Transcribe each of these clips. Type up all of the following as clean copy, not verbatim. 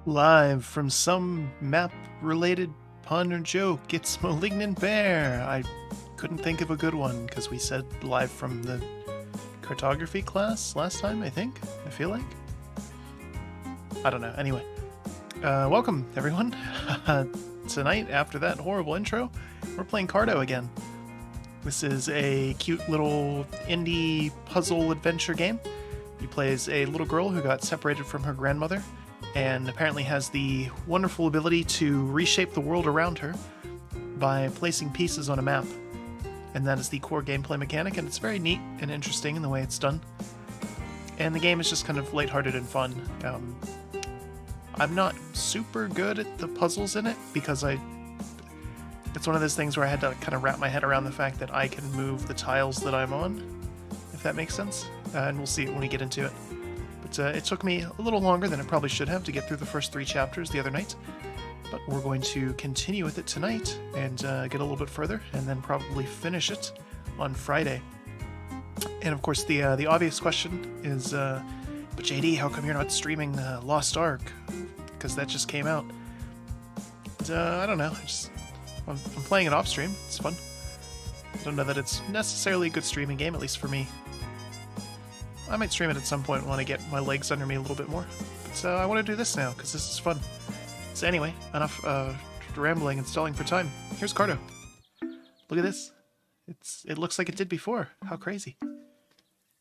Live from some map-related pun or joke, it's Malignant Bear. I couldn't think of a good one because we said live from the cartography class last time, I think. I feel like. I don't know. Anyway, welcome everyone. Tonight, after that horrible intro, we're playing Carto again. This is a cute little indie puzzle adventure game. You play as a little girl who got separated from her grandmother and apparently has the wonderful ability to reshape the world around her by placing pieces on a map. And that is the core gameplay mechanic, and it's very neat and interesting in the way it's done. And the game is just kind of lighthearted and fun. I'm not super good at the puzzles in it because it's one of those things where I had to kind of wrap my head around the fact that I can move the tiles that I'm on, if that makes sense. And we'll see it when we get into it. But it took me a little longer than it probably should have to get through the first 3 chapters the other night. But we're going to continue with it tonight and get a little bit further, and then probably finish it on Friday. And of course, the obvious question is, but JD, how come you're not streaming Lost Ark? Because that just came out. But, I don't know. I'm playing it off stream. It's fun. I don't know that it's necessarily a good streaming game, at least for me. I might stream it at some point when I get my legs under me a little bit more. But I want to do this now, because this is fun. So anyway, enough rambling and stalling for time. Here's Carto. Look at this. It looks like it did before. How crazy.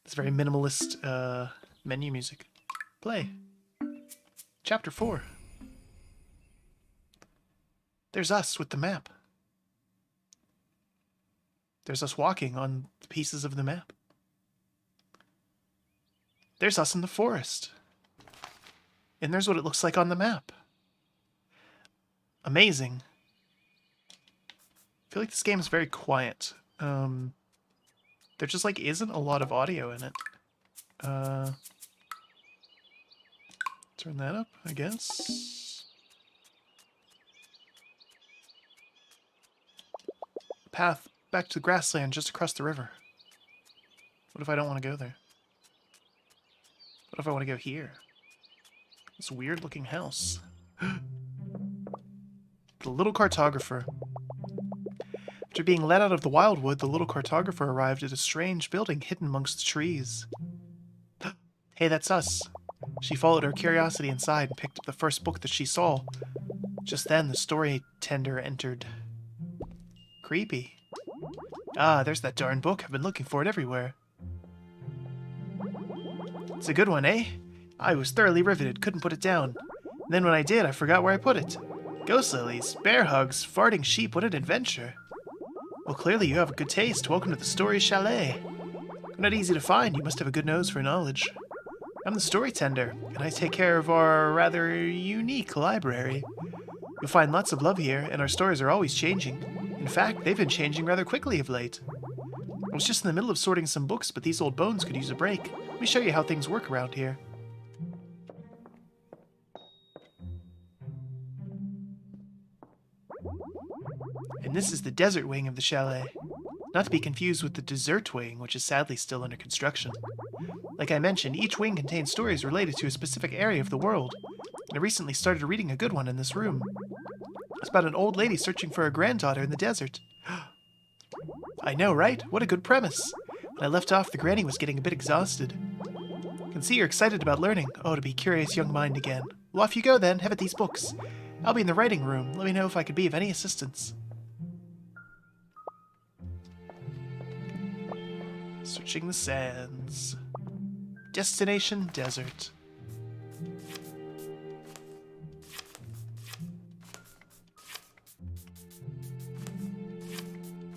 It's very minimalist menu music. Play. Chapter 4. There's us with the map. There's us walking on the pieces of the map. There's us in the forest. And there's what it looks like on the map. Amazing. I feel like this game is very quiet. There just like isn't a lot of audio in it. Turn that up, I guess. Path back to the grassland just across the river. What if I don't want to go there? What if I want to go here? This weird looking house. The little cartographer. After being let out of the wildwood, the little cartographer arrived at a strange building hidden amongst the trees. Hey, that's us. She followed her curiosity inside and picked up the first book that she saw. Just then, the story tender entered. Creepy. Ah, there's that darn book. I've been looking for it everywhere. It's a good one, eh? I was thoroughly riveted, couldn't put it down. Then when I did, I forgot where I put it. Ghost lilies, bear hugs, farting sheep, what an adventure. Well, clearly you have a good taste. Welcome to the Story Chalet. You're not easy to find. You must have a good nose for knowledge. I'm the story tender, and I take care of our rather unique library. You'll find lots of love here, and our stories are always changing. In fact, they've been changing rather quickly of late. I was just in the middle of sorting some books, but these old bones could use a break. Let me show you how things work around here. And this is the desert wing of the chalet. Not to be confused with the dessert wing, which is sadly still under construction. Like I mentioned, each wing contains stories related to a specific area of the world. And I recently started reading a good one in this room. It's about an old lady searching for her granddaughter in the desert. I know, right? What a good premise. When I left off, the granny was getting a bit exhausted. I can see you're excited about learning. Oh, to be curious young mind again. Well, off you go then. Have at these books. I'll be in the writing room. Let me know if I could be of any assistance. Searching the sands. Destination desert.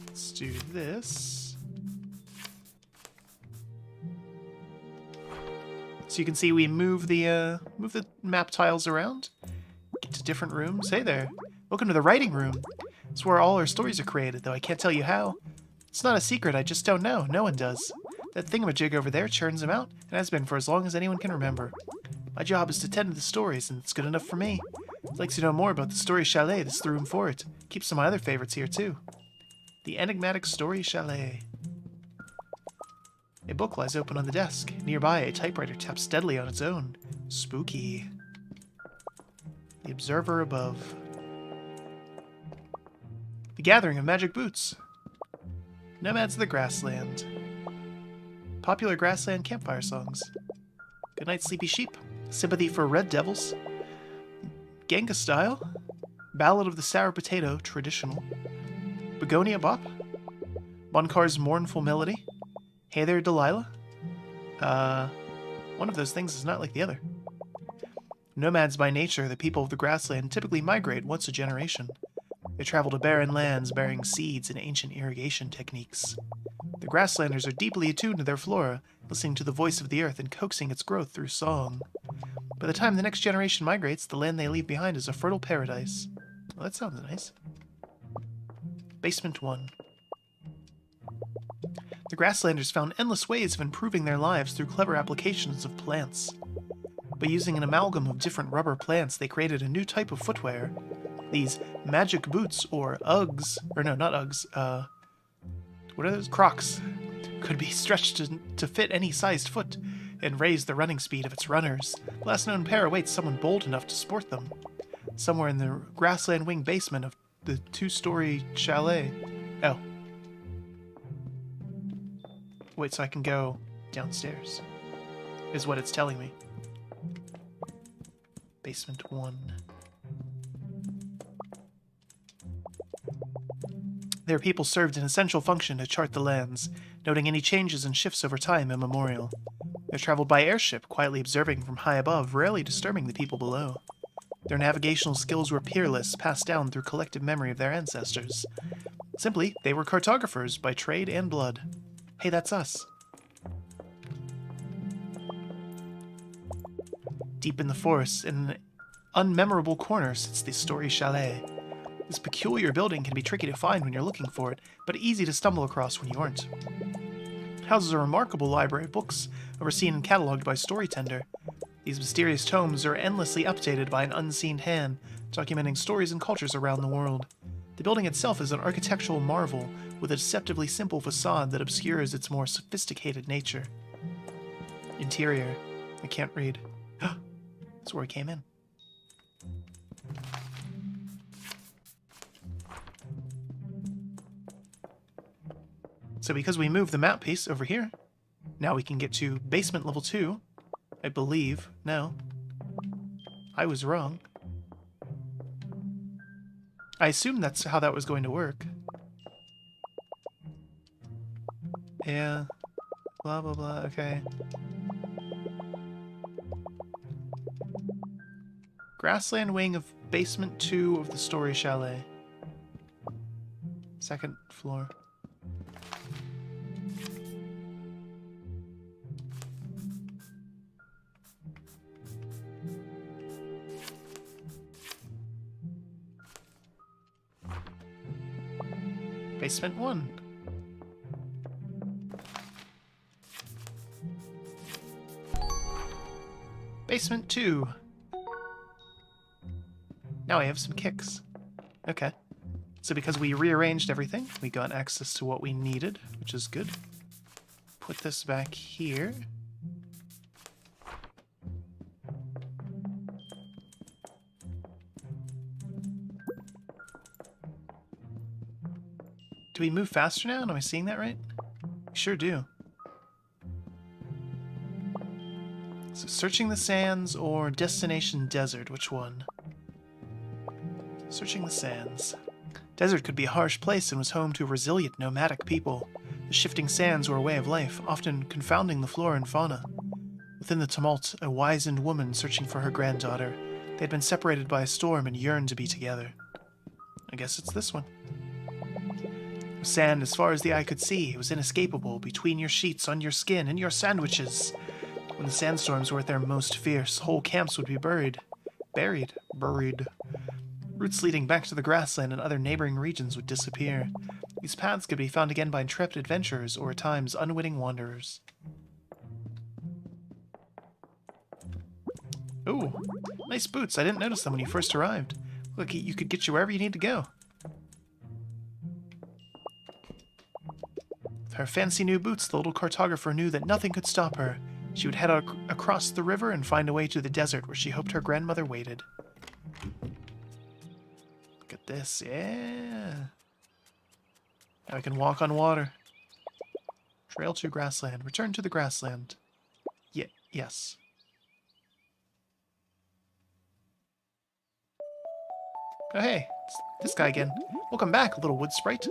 Let's do this. So you can see we move the map tiles around. Get to different rooms. Hey there. Welcome to the writing room. It's where all our stories are created, though I can't tell you how. It's not a secret, I just don't know. No one does. That thingamajig over there churns them out, and has been for as long as anyone can remember. My job is to tend to the stories, and it's good enough for me. If you'd like to know more about the Story Chalet, this is the room for it. Keep some of my other favorites here, too. The Enigmatic Story Chalet. A book lies open on the desk. Nearby, a typewriter taps steadily on its own. Spooky. The observer above. The gathering of magic boots. Nomads of the grassland. Popular grassland campfire songs. Goodnight, sleepy sheep. Sympathy for red devils. Ganga style. Ballad of the sour potato, traditional. Begonia bop. Bunkar's mournful melody. Hey there, Delilah. One of those things is not like the other. Nomads by nature, the people of the grassland typically migrate once a generation. They travel to barren lands bearing seeds and ancient irrigation techniques. The grasslanders are deeply attuned to their flora, listening to the voice of the earth and coaxing its growth through song. By the time the next generation migrates, the land they leave behind is a fertile paradise. Well, that sounds nice. Basement 1. The grasslanders found endless ways of improving their lives through clever applications of plants. By using an amalgam of different rubber plants, they created a new type of footwear. These magic boots, or Uggs, or no, not Uggs, what are those? Crocs, could be stretched to fit any sized foot and raise the running speed of its runners. The last known pair awaits someone bold enough to sport them. Somewhere in the grassland wing basement of the 2-story chalet. Oh. Wait, so I can go downstairs, is what it's telling me. Basement 1. Their people served an essential function to chart the lands, noting any changes and shifts over time immemorial. They traveled by airship, quietly observing from high above, rarely disturbing the people below. Their navigational skills were peerless, passed down through collective memory of their ancestors. Simply, they were cartographers by trade and blood. Hey, that's us. Deep in the forest, in an unmemorable corner, sits the Story Chalet. This peculiar building can be tricky to find when you're looking for it, but easy to stumble across when you aren't. It houses a remarkable library of books, overseen and catalogued by Storytender. These mysterious tomes are endlessly updated by an unseen hand, documenting stories and cultures around the world. The building itself is an architectural marvel, with a deceptively simple facade that obscures its more sophisticated nature. Interior. I can't read. That's where we came in. So because we moved the map piece over here, now we can get to basement level 2, I believe. No. I was wrong. I assumed that's how that was going to work. Yeah. Blah, blah, blah. Okay. Grassland wing of basement 2 of the Story Chalet. Second floor. Basement 1. Basement 2. Now I have some kicks. Okay. So because we rearranged everything, we got access to what we needed, which is good. Put this back here. Do we move faster now? Am I seeing that right? We sure do. So searching the sands or destination desert, which one? Searching the sands. Desert could be a harsh place and was home to a resilient nomadic people. The shifting sands were a way of life, often confounding the flora and fauna. Within the tumult, a wizened woman searching for her granddaughter. They had been separated by a storm and yearned to be together. I guess it's this one. Sand as far as the eye could see. It was inescapable, between your sheets, on your skin, and your sandwiches. When the sandstorms were at their most fierce, whole camps would be buried. Buried. Routes leading back to the grassland and other neighboring regions would disappear. These paths could be found again by intrepid adventurers or at times unwitting wanderers. Ooh, nice boots. I didn't notice them when you first arrived. Look, you could get you wherever you need to go. With her fancy new boots, the little cartographer knew that nothing could stop her. She would head across the river and find a way to the desert where she hoped her grandmother waited. at this. Yeah. Now I can walk on water. Trail to grassland. Return to the grassland. Yes. Oh, hey. It's this guy again. Welcome back, little wood sprite.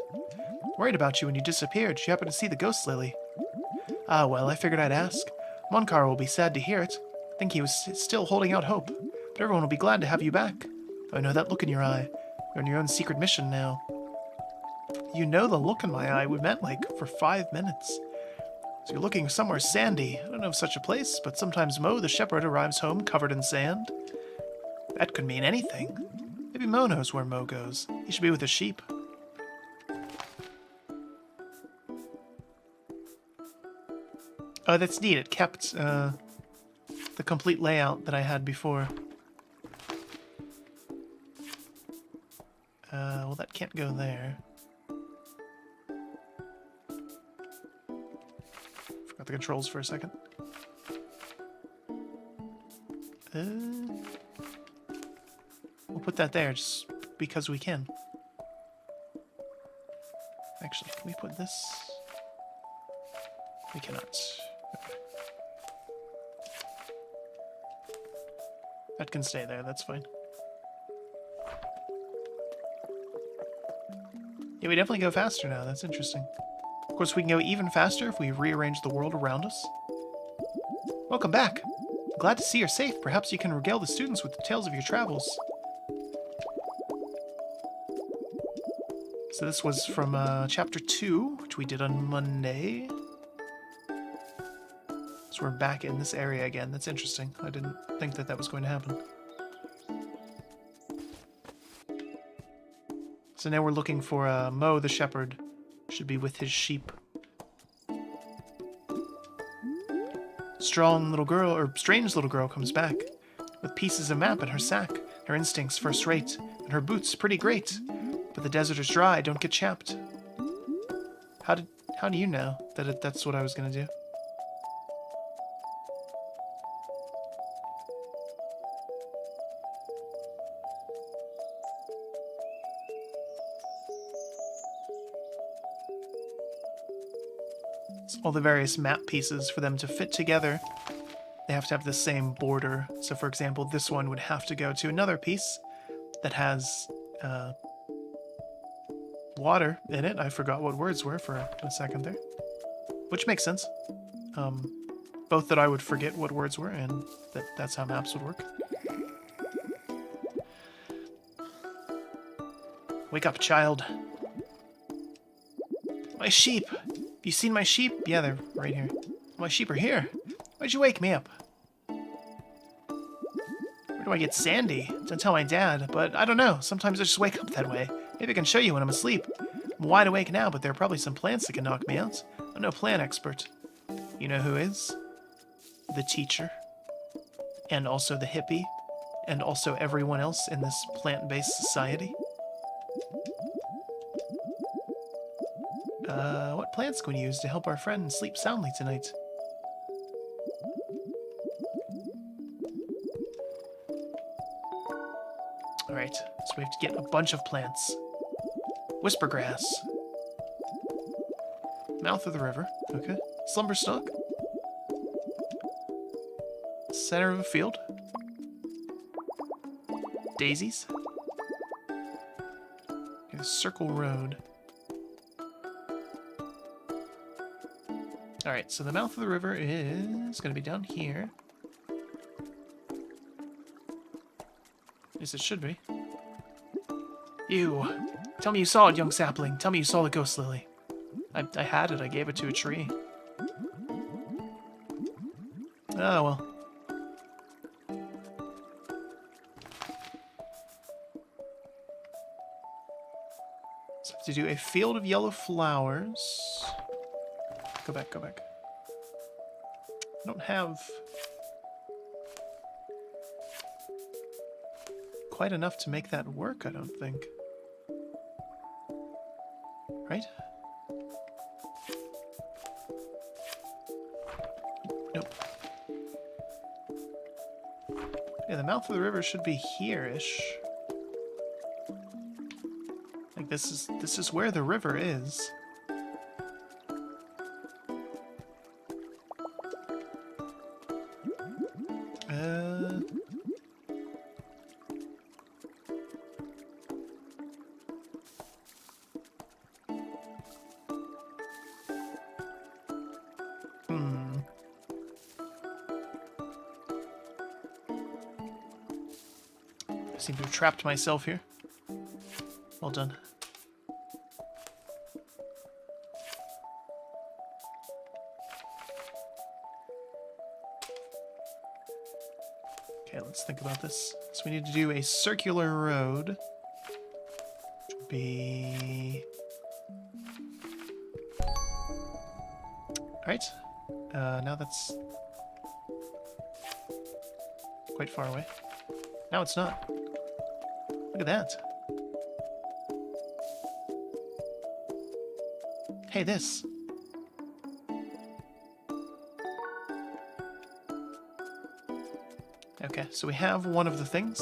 Worried about you when you disappeared. Did you happen to see the ghost lily? Ah, well, I figured I'd ask. Monkar will be sad to hear it. I think he was still holding out hope. But everyone will be glad to have you back. I know that look in your eye. You're on your own secret mission now. You know the look in my eye. We met, like, for 5 minutes. So you're looking somewhere sandy. I don't know of such a place, but sometimes Mo, the shepherd, arrives home covered in sand. That could mean anything. Maybe Mo knows where Mo goes. He should be with the sheep. Oh, that's neat. It kept the complete layout that I had before. Well, that can't go there. Forgot the controls for a second. We'll put that there just because we can. Actually, can we put this? We cannot. Okay. That can stay there, that's fine. Yeah, we definitely go faster now, that's interesting. Of course, we can go even faster if we rearrange the world around us. Welcome back! I'm glad to see you're safe. Perhaps you can regale the students with the tales of your travels. So this was from Chapter 2, which we did on Monday. So we're back in this area again. That's interesting. I didn't think that that was going to happen. So now we're looking for Mo the shepherd. Should be with his sheep. Strong little girl, or strange little girl, comes back with pieces of map in her sack. Her instincts first rate, and her boots pretty great. But the desert is dry, don't get chapped. How do you know that that's what I was gonna do? It's all the various map pieces, for them to fit together, they have to have the same border. So for example, this one would have to go to another piece that has water in it. I forgot what words were for a second there. Which makes sense. Both that I would forget what words were, and that's how maps would work. Wake up, child. My sheep! You seen my sheep? Yeah, they're right here. My sheep are here. Why'd you wake me up? Where do I get Sandy? Don't tell my dad, but I don't know. Sometimes I just wake up that way. Maybe I can show you when I'm asleep. I'm wide awake now, but there are probably some plants that can knock me out. I'm no plant expert. You know who is? The teacher. And also the hippie. And also everyone else in this plant-based society. What plants can we use to help our friend sleep soundly tonight? Alright, so we have to get a bunch of plants. Whispergrass. Mouth of the river. Okay. Slumberstock. Center of a field. Daisies. Okay, Circle Road. Alright, so the mouth of the river is going to be down here. At least it should be. You! Tell me you saw it, young sapling. Tell me you saw the ghost lily. I had it. I gave it to a tree. Oh, well. So I have to do a field of yellow flowers. Go back, go back. I don't have quite enough to make that work, I don't think. Right? Nope. Yeah, the mouth of the river should be here-ish. Like this is where the river is. I seem to have trapped myself here. Well done. Okay, let's think about this. So we need to do a circular road. Which would be... Alright. Now that's quite far away. Now it's not. Look at that. Hey, this. Okay, so we have one of the things.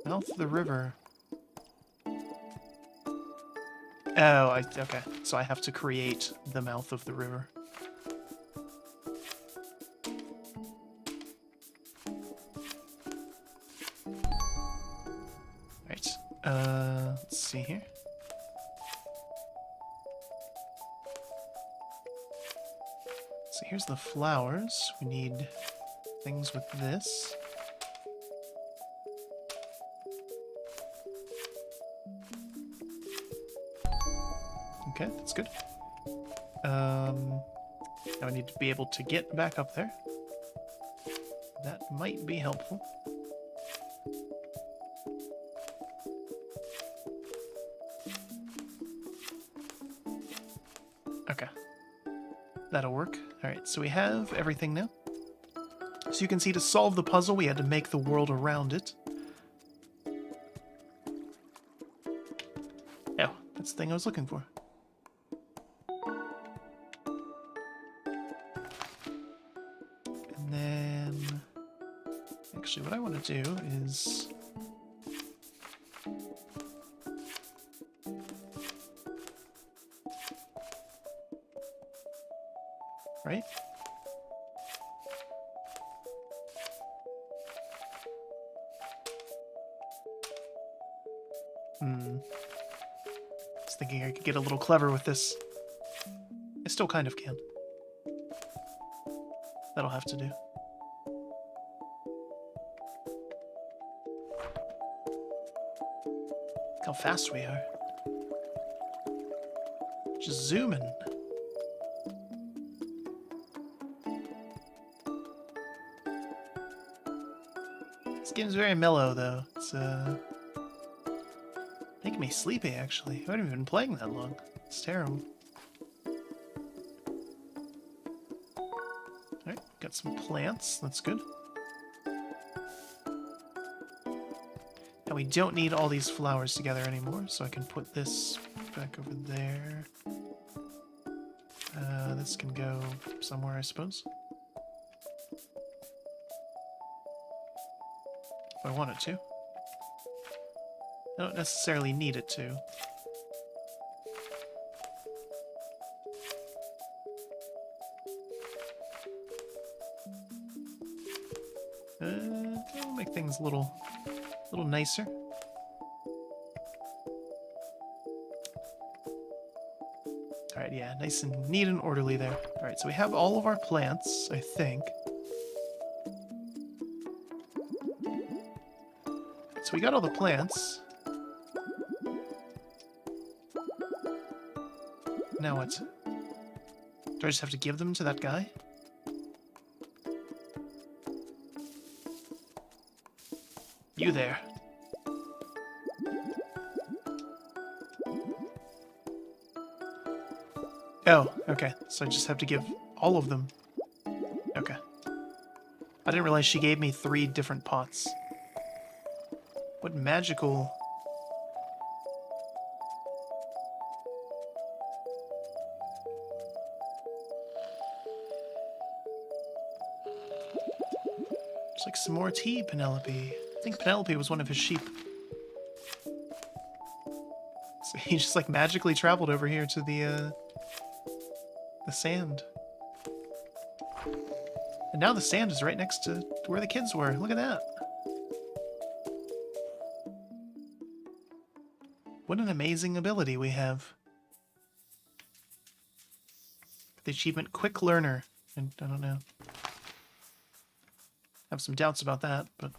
Mouth of the river. Oh, okay. So I have to create the mouth of the river. Right. Let's see here. So here's the flowers. We need things with this. Okay, that's good. Now I need to be able to get back up there. That might be helpful. Okay. That'll work. Alright, so we have everything now. So you can see to solve the puzzle, we had to make the world around it. Oh, that's the thing I was looking for. And then... Actually, what I want to do is... Right? I was thinking I could get a little clever with this. I still kind of can. That'll have to do. Look how fast we are. Just zooming. This game's very mellow, though. It's, making me sleepy, actually. I haven't even been playing that long. It's terrible. Alright, got some plants. That's good. Now we don't need all these flowers together anymore, so I can put this back over there. This can go somewhere, I suppose. If I want it to. I don't necessarily need it to. I'll make things a little nicer. Alright, yeah, nice and neat and orderly there. Alright, so we have all of our plants, I think. So we got all the plants. Now what? Do I just have to give them to that guy? You there. Oh, okay. So I just have to give all of them. Okay. I didn't realize she gave me 3 different pots. What magical... Looks like some more tea, Penelope. I think Penelope was one of his sheep. So he just like magically traveled over here to the sand. And now the sand is right next to where the kids were. Look at that. What an amazing ability we have. The achievement Quick Learner. And I don't know. I have some doubts about that, but...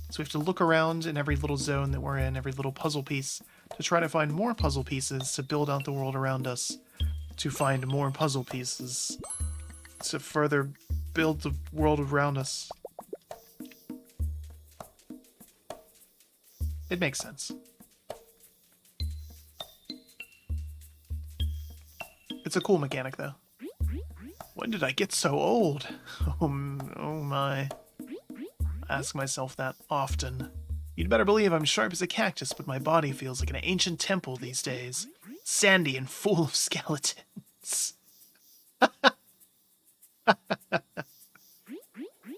So we have to look around in every little zone that we're in, every little puzzle piece, to try to find more puzzle pieces to build out the world around us, to find more puzzle pieces to further build the world around us. It makes sense. It's a cool mechanic, though. When did I get so old? Oh my. I ask myself that often. You'd better believe I'm sharp as a cactus, but my body feels like an ancient temple these days. Sandy and full of skeletons.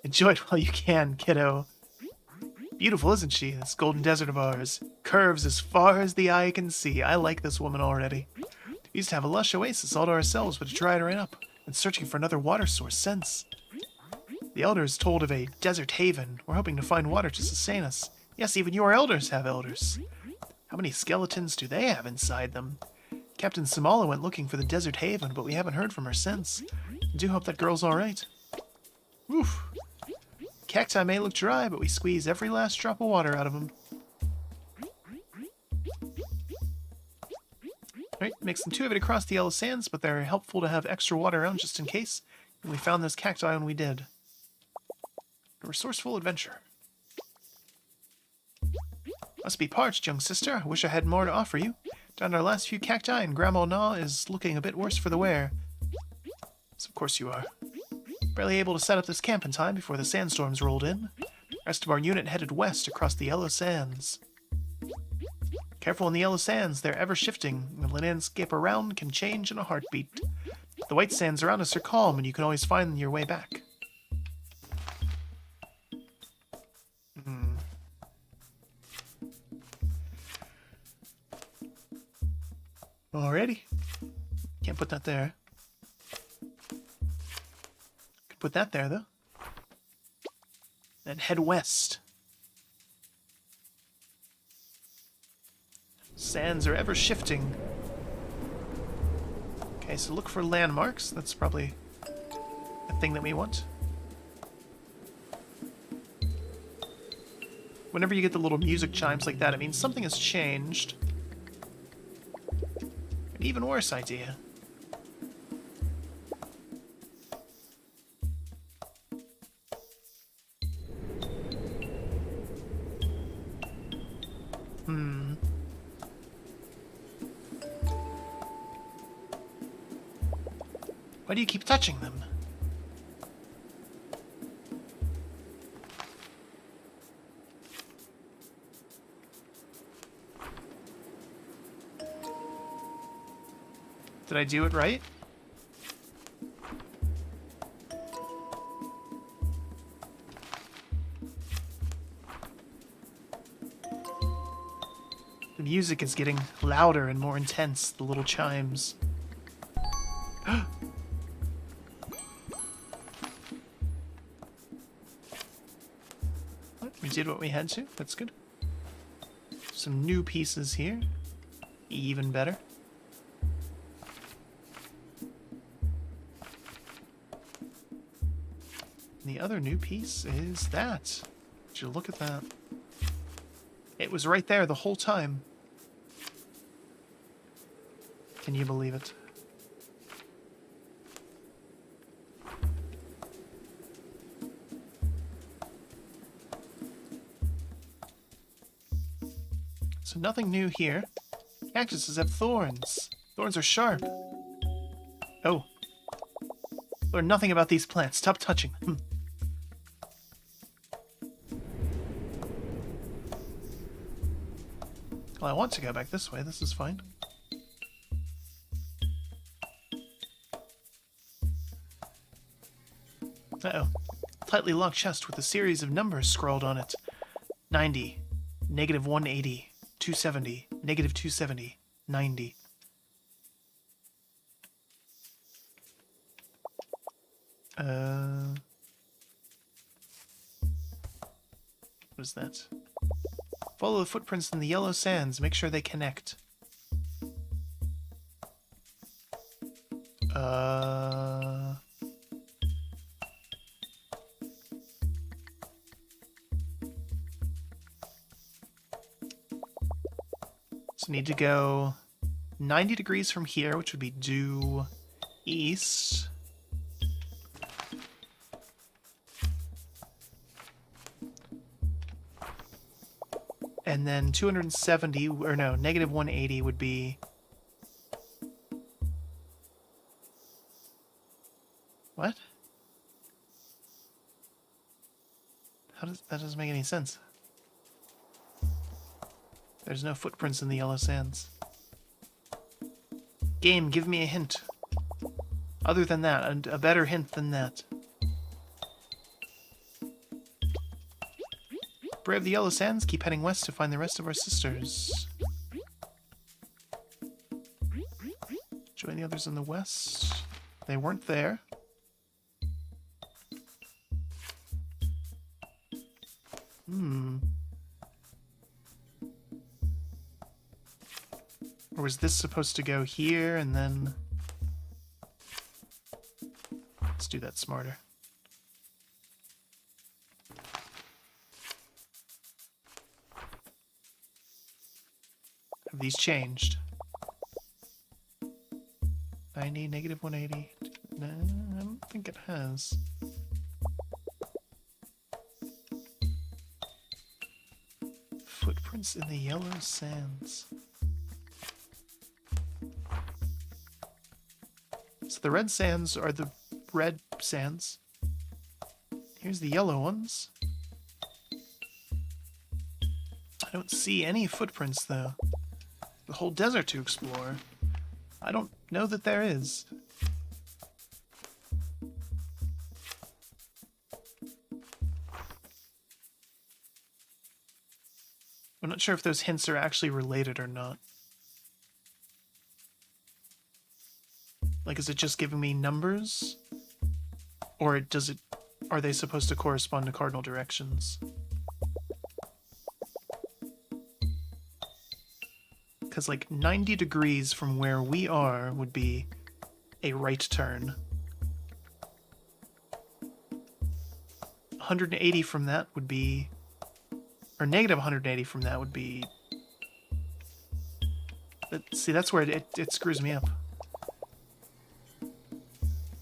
Enjoy it while you can, kiddo. Beautiful, isn't she, this golden desert of ours? Curves as far as the eye can see. I like this woman already. We used to have a lush oasis all to ourselves, but it dried right up. Been searching for another water source since. The elders told of a desert haven. We're hoping to find water to sustain us. Yes, even your elders have elders. How many skeletons do they have inside them? Captain Samala went looking for the desert haven, but we haven't heard from her since. I do hope that girl's alright. Oof. Cacti may look dry, but we squeeze every last drop of water out of them. Alright, makes them two of it across the yellow sands, but they're helpful to have extra water around just in case. And we found this cacti when we did. A resourceful adventure. Must be parched, young sister. I wish I had more to offer you. Down our last few cacti, and Grandma Na is looking a bit worse for the wear. So of course you are. Barely able to set up this camp in time before the sandstorms rolled in. The rest of our unit headed west across the yellow sands. Careful in the yellow sands, they're ever shifting. The landscape around can change in a heartbeat. The white sands around us are calm, and you can always find your way back. Alrighty. Can't put that there. Could put that there, though. Then head west. Sands are ever shifting. Okay, so look for landmarks. That's probably a thing that we want. Whenever you get the little music chimes like that, it means something has changed. An even worse idea. Why do you keep touching them? Did I do it right? The music is getting louder and more intense, the little chimes. We did what we had to. That's good. Some new pieces here. Even better. And the other new piece is that. Would you look at that? It was right there the whole time. Can you believe it? So nothing new here. Cactuses have thorns. Thorns are sharp. Oh. Learn nothing about these plants. Stop touching them. Well, I want to go back this way. This is fine. Uh-oh. Tightly locked chest with a series of numbers scrawled on it. 90, negative 180, 270, negative 270, 90. What is that? Follow the footprints in the yellow sands. Make sure they connect. So need to go 90 degrees from here, which would be due east. And then 270, or no, negative 180 would be... What? That doesn't make any sense. There's no footprints in the yellow sands. Game, give me a hint. Other than that, and a better hint than that. Brave the yellow sands, keep heading west to find the rest of our sisters. Join the others in the west. They weren't there. Or was this supposed to go here and then... Let's do that smarter. Have these changed? 90, negative 180. No, I don't think it has. Footprints in the yellow sands. So the red sands are the red sands. Here's the yellow ones. I don't see any footprints, though. The whole desert to explore. I don't know that there is. I'm not sure if those hints are actually related or not. Like, is it just giving me numbers? Or are they supposed to correspond to cardinal directions? Because, like, 90 degrees from where we are would be a right turn. 180 from that would be... Or negative 180 from that would be... See, that's where it screws me up.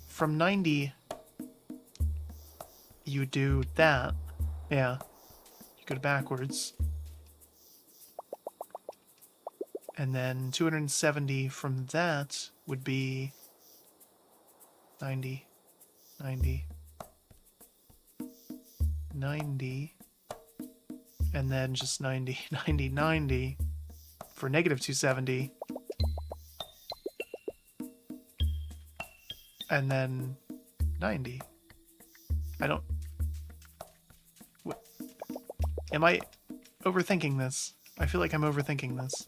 From 90, you do that. Yeah. You go backwards. And then 270 from that would be 90, 90, 90, and then just 90, 90, 90 for negative 270. And then 90. I don't... What? Am I overthinking this? I feel like I'm overthinking this.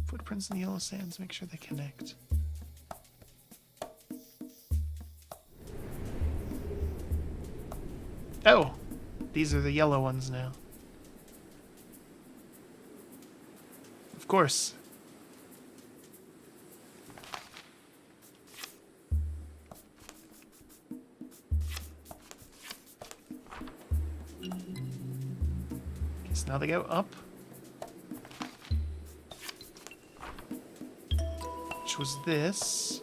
Footprints in the yellow sands, make sure they connect. Oh! These are the yellow ones now. Of course. Okay, so now they go up. Which was this.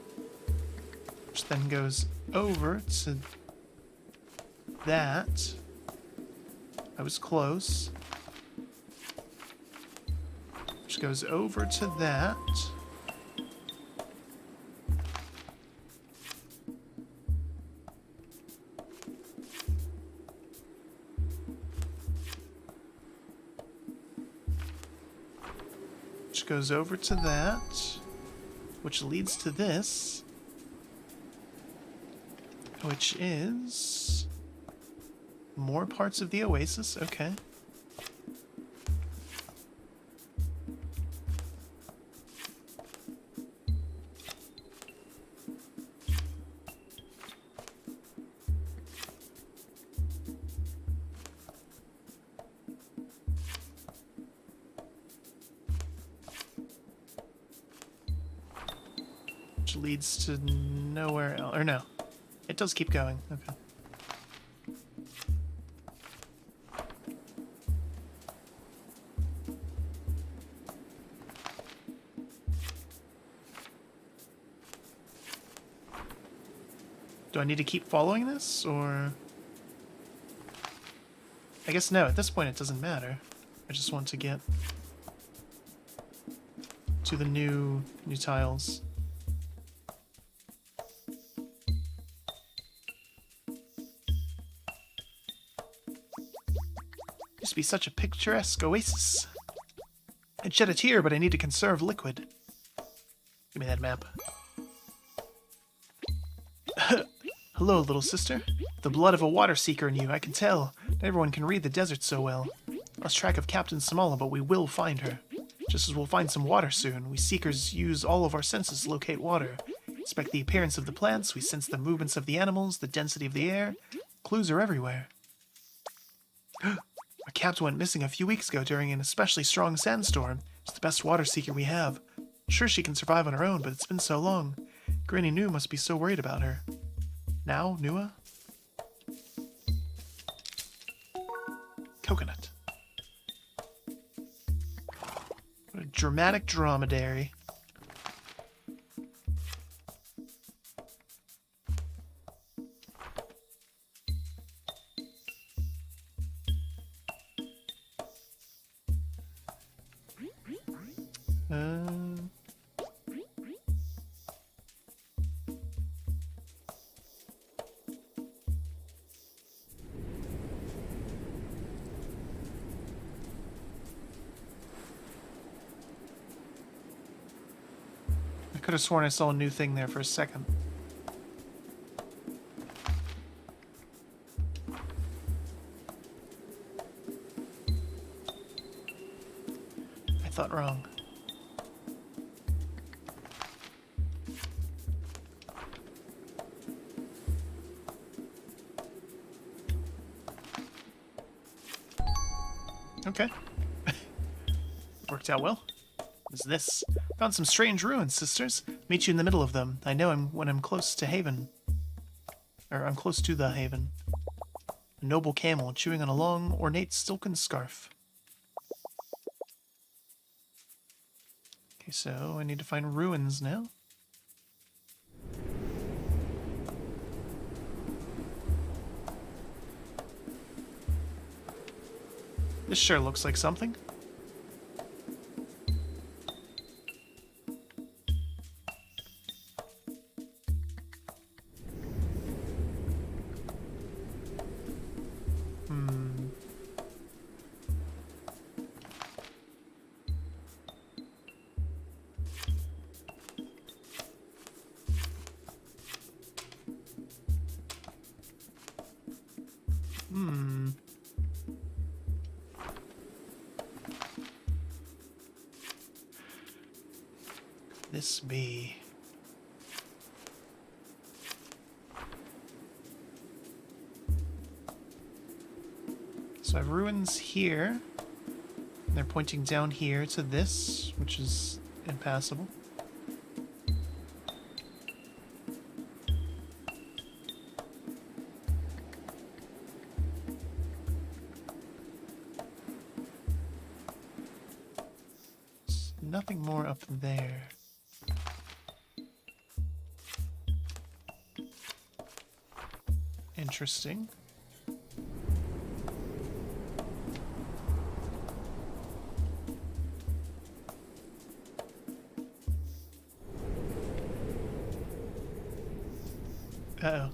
Which then goes over to that. I was close. Which goes over to that. Which goes over to that. which leads to this, which is more parts of the oasis. Okay. Which leads to nowhere else. Or no. It does keep going. Okay. Do I need to keep following this, or... I guess no, at this point it doesn't matter. I just want to get to the new tiles. Used to be such a picturesque oasis. I'd shed a tear, but I need to conserve liquid. Give me that map. Hello, little sister. The blood of a water seeker in you, I can tell. Not everyone can read the desert so well. Lost track of Captain Samala, but we will find her. Just as we'll find some water soon. We seekers use all of our senses to locate water. Inspect the appearance of the plants, we sense the movements of the animals, the density of the air. Clues are everywhere. Our captain went missing a few weeks ago during an especially strong sandstorm. It's the best water seeker we have. Sure she can survive on her own, but it's been so long. Granny Nu must be so worried about her. Now, Nua? Coconut. What a dramatic dromedary. I could have sworn I saw a new thing there for a second. I thought wrong. Okay. Worked out well. What's this? Found some strange ruins, sisters. Meet you in the middle of them. I know when I'm close to Haven. Or I'm close to the Haven. A noble camel chewing on a long, ornate silken scarf. Okay, so I need to find ruins now. This sure looks like something. This be? So I have ruins here. They're pointing down here to this, which is impassable. There's nothing more up there. Interesting. Uh-oh.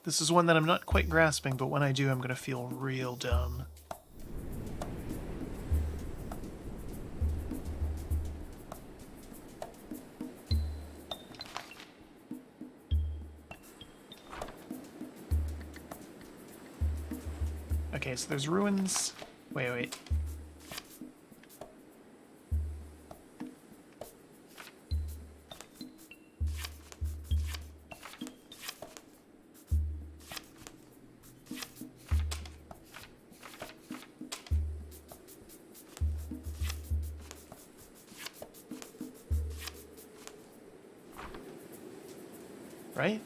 This is one that I'm not quite grasping, but when I do, I'm gonna feel real dumb. Okay, so there's ruins. Wait. Right?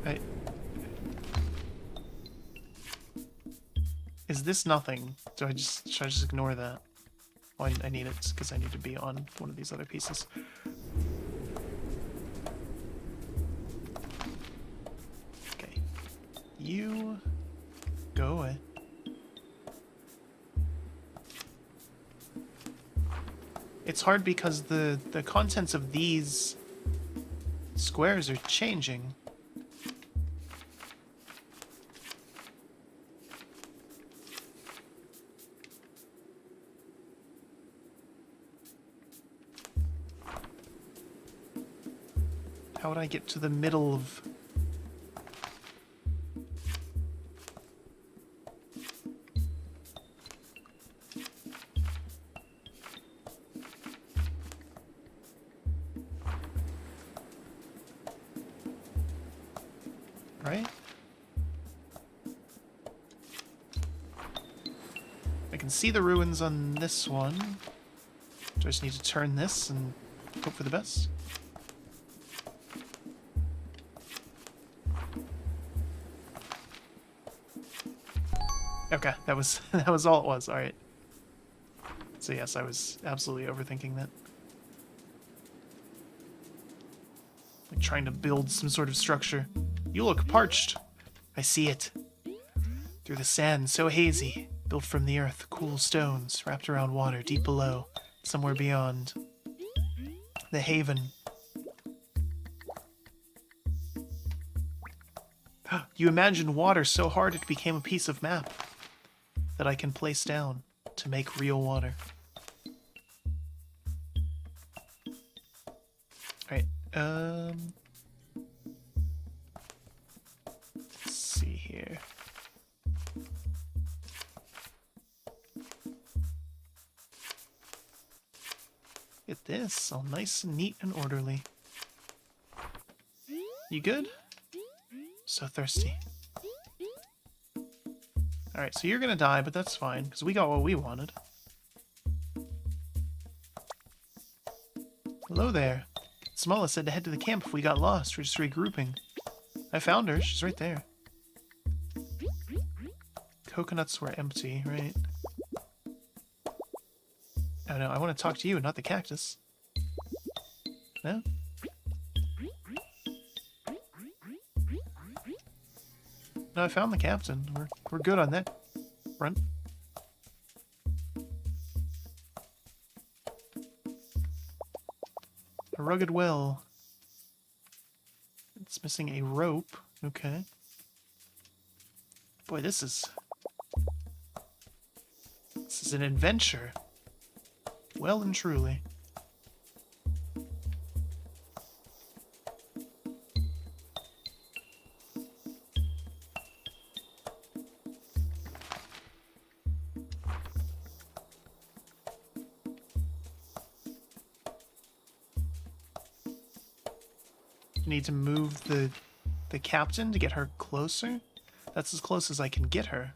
Right. Is this nothing? Should I just ignore that? Oh, I need it because I need to be on one of these other pieces. Okay. You go away. It's hard because the contents of these squares are changing. How would I get to the middle of... Right? I can see the ruins on this one. Do I just need to turn this and hope for the best? Okay, that was that was all it was. All right. So yes, I was absolutely overthinking that. Like trying to build some sort of structure. You look parched. I see it. Through the sand, so hazy, built from the earth, cool stones wrapped around water deep below, somewhere beyond. The haven. You imagined water so hard it became a piece of map that I can place down to make real water. Alright, let's see here. Get this, all nice and neat and orderly. You good? So thirsty. Alright, so you're gonna die, but that's fine, because we got what we wanted. Hello there. Smalla said to head to the camp if we got lost. We're just regrouping. I found her. She's right there. Coconuts were empty, right? Oh no, I want to talk to you, not the cactus. No? No, I found the captain. We're good on that front. A rugged well. It's missing a rope. Okay. Boy, this is an adventure. Well and truly. Need to move the captain to get her closer? That's as close as I can get her.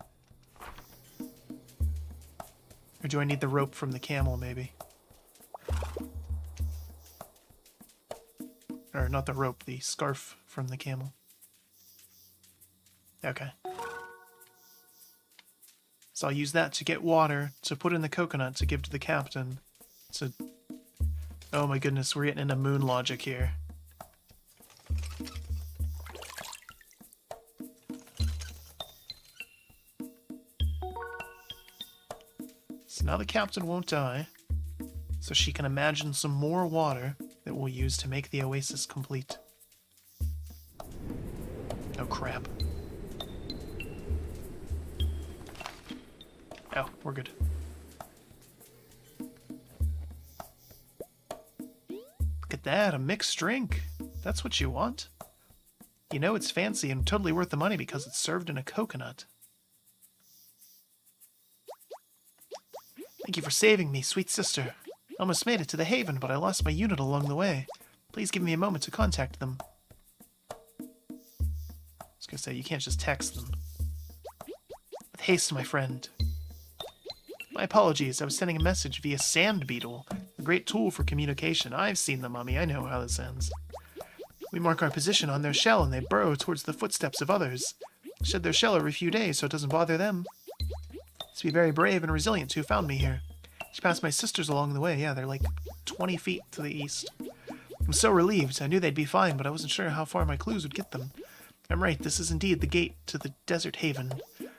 Or do I need the rope from the camel, maybe? Or not the rope, the scarf from the camel. Okay. So I'll use that to get water, to put in the coconut to give to the captain. So, oh my goodness, we're getting into moon logic here. So now the captain won't die, so she can imagine some more water that we'll use to make the oasis complete. Oh crap. Oh, we're good. Look at that, a mixed drink. That's what you want? You know it's fancy and totally worth the money because it's served in a coconut. Thank you for saving me, sweet sister. I almost made it to the haven, but I lost my unit along the way. Please give me a moment to contact them. I was gonna say, you can't just text them. With haste, my friend. My apologies, I was sending a message via sand beetle, a great tool for communication. I've seen them, Mummy, I know how this ends. We mark our position on their shell, and they burrow towards the footsteps of others. Shed their shell every few days so it doesn't bother them. To be very brave and resilient to have found me here. She passed my sisters along the way. Yeah, they're like 20 feet to the east. I'm so relieved. I knew they'd be fine, but I wasn't sure how far my clues would get them. I'm right, this is indeed the gate to the desert haven.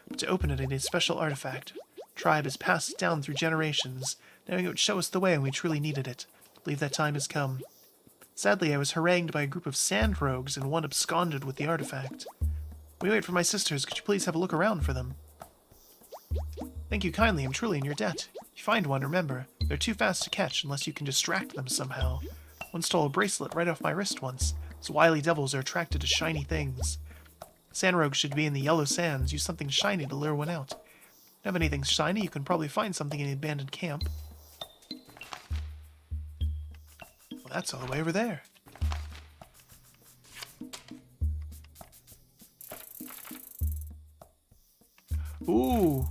But to open it, I need a special artifact. Tribe has passed it down through generations, knowing it would show us the way when we truly needed it. I believe that time has come. Sadly, I was harangued by a group of sand rogues, and one absconded with the artifact. We wait for my sisters. Could you please have a look around for them? Thank you kindly. I'm truly in your debt. If you find one, remember, they're too fast to catch unless you can distract them somehow. One stole a bracelet right off my wrist once. Those wily devils are attracted to shiny things. Sand rogues should be in the yellow sands. Use something shiny to lure one out. If you don't have anything shiny, you can probably find something in the abandoned camp. Well, that's all the way over there. Ooh.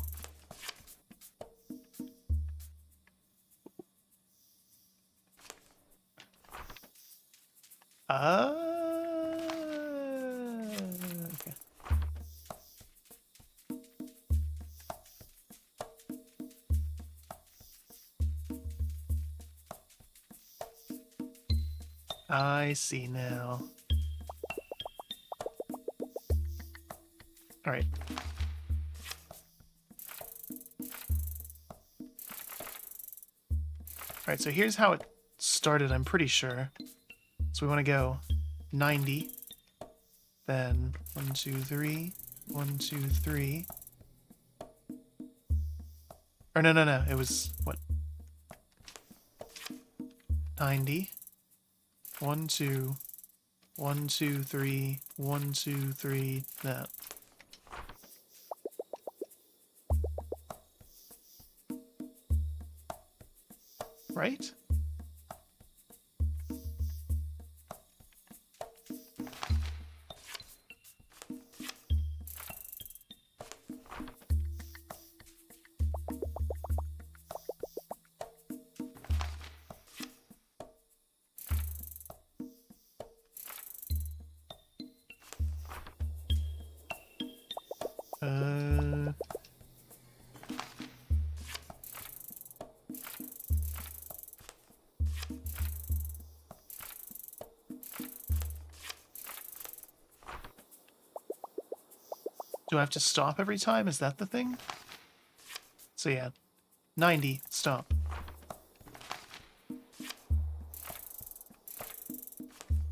Okay. I see now. All right. Alright, so here's how it started, I'm pretty sure. So we want to go 90, then 1, 2, 3, 1, 2, 3. Or no, it was, what? 90, 1, 2, 1, 2, 3, 1, 2, 3, that. Right? Do I have to stop every time? Is that the thing? So yeah, 90, stop.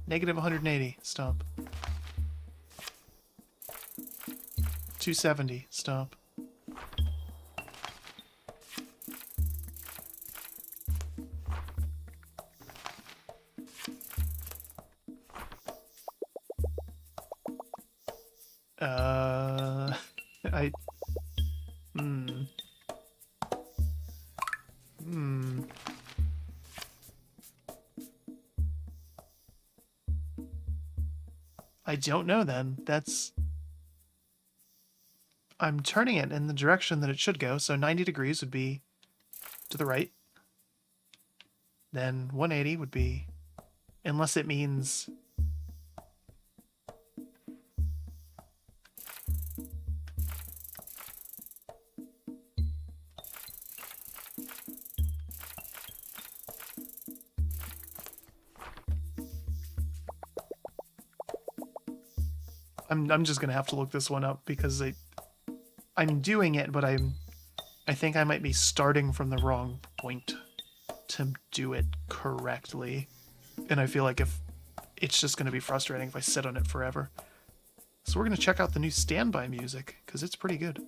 Negative 180, stop. 270, stop. I don't know then. That's... I'm turning it in the direction that it should go, so 90 degrees would be to the right. Then 180 would be... Unless it means... I'm just gonna have to look this one up because I'm doing it, but I think I might be starting from the wrong point to do it correctly. And I feel like if it's just gonna be frustrating if I sit on it forever. So we're gonna check out the new standby music, because it's pretty good.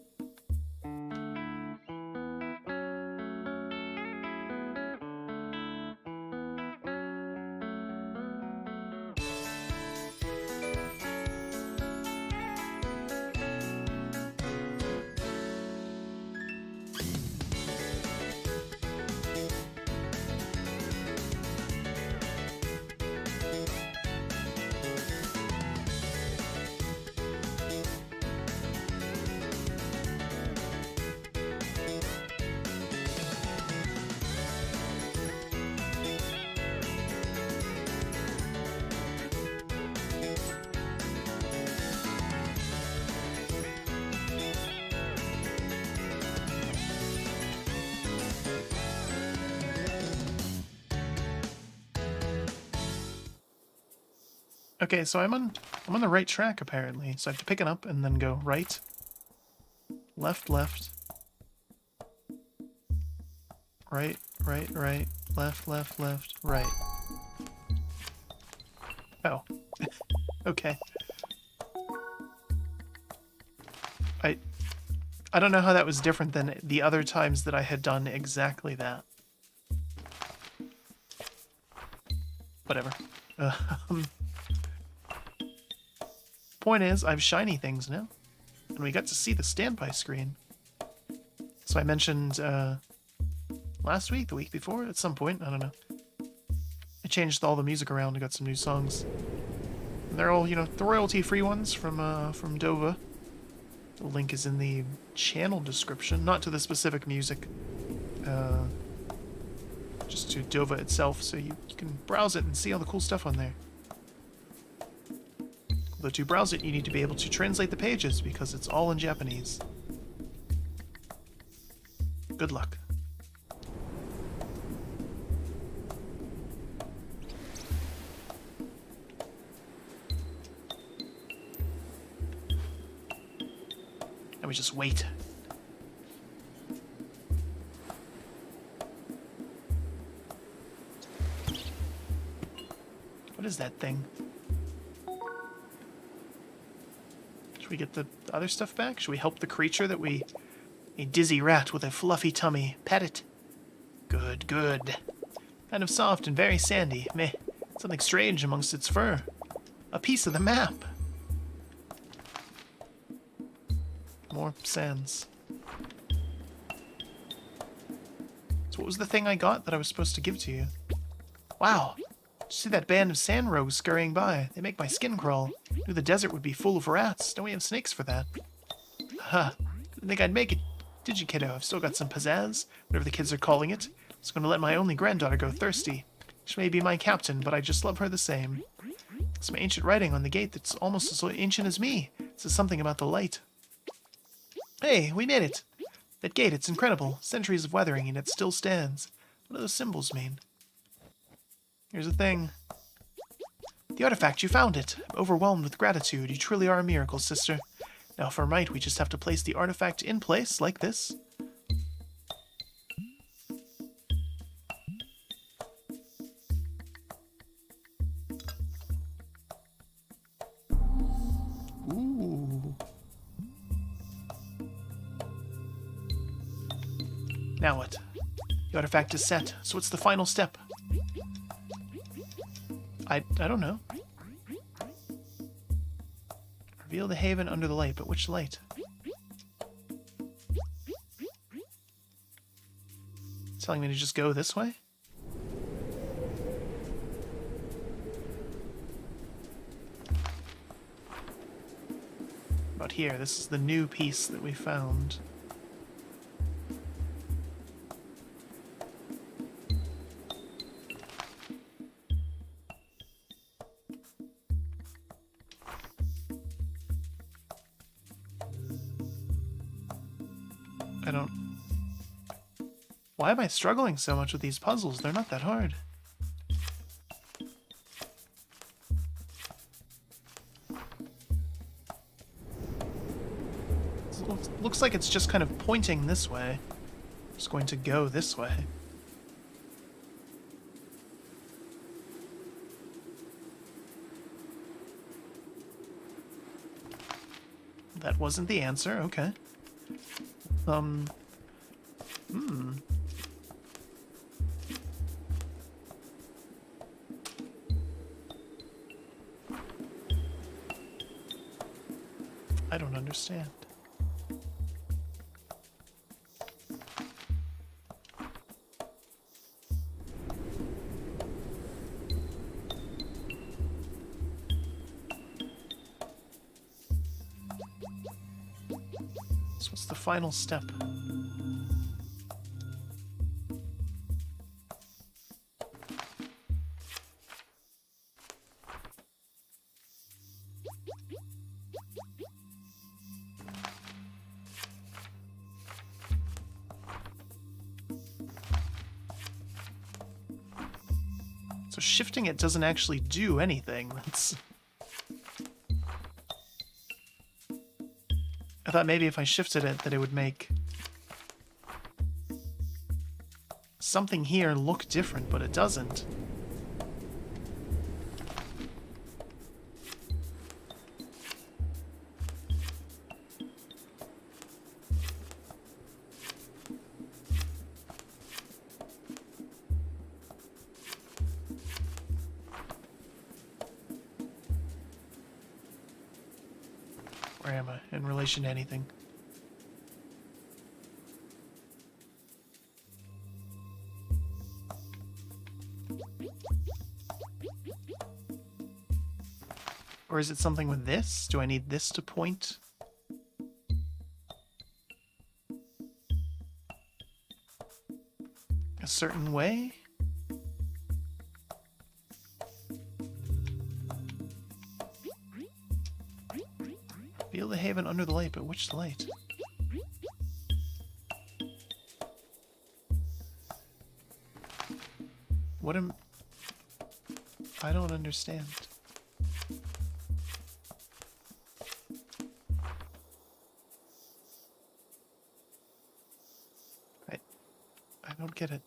Okay, so I'm on the right track apparently. So I have to pick it up and then go right, left, left, right, right, right, left, left, left, right. Oh. Okay. I don't know how that was different than the other times that I had done exactly that. Whatever. Um, point is, I have shiny things now. And we got to see the standby screen. So I mentioned last week, the week before, at some point, I don't know. I changed all the music around and got some new songs. And they're all, you know, the royalty-free ones from Dova. The link is in the channel description, not to the specific music, just to Dova itself, so you can browse it and see all the cool stuff on there. Although to browse it, you need to be able to translate the pages, because it's all in Japanese. Good luck. And we just wait. What is that thing? Should we get the other stuff back? Should we help the creature that we... A dizzy rat with a fluffy tummy. Pet it. Good, good. Kind of soft and very sandy. Meh. Something strange amongst its fur. A piece of the map. More sands. So what was the thing I got that I was supposed to give to you? Wow. Did you see that band of sand rogues scurrying by? They make my skin crawl. Knew the desert would be full of rats. Don't we have snakes for that? Huh. Didn't think I'd make it. Did you, kiddo? I've still got some pizzazz, whatever the kids are calling it. I was going to let my only granddaughter go thirsty. She may be my captain, but I just love her the same. Some ancient writing on the gate that's almost as ancient as me. It says something about the light. Hey, we made it! That gate, it's incredible. Centuries of weathering, and it still stands. What do those symbols mean? Here's the thing. The artifact, you found it. I'm overwhelmed with gratitude. You truly are a miracle, sister. Now, for might, we just have to place the artifact in place, like this. Ooh. Now what? The artifact is set, so what's the final step? I don't know. Reveal the haven under the light, but which light? It's telling me to just go this way? About here, this is the new piece that we found. Why am I struggling so much with these puzzles? They're not that hard. Looks like it's just kind of pointing this way. Just going to go this way. That wasn't the answer, okay. I don't understand. So what's the final step? So shifting it doesn't actually do anything. thought maybe if I shifted it that it would make something here look different, but it doesn't. Where am I in relation to anything? Or is it something with this? Do I need this to point? A certain way? Feel the haven under the light, but which light? What am... I don't understand. I don't get it.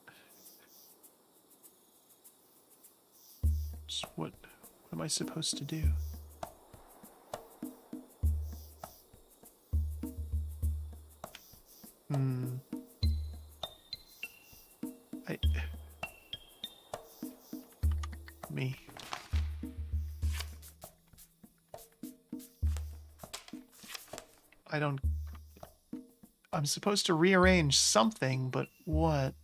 Just what am I supposed to do? Me. I don't... I'm supposed to rearrange something, but what?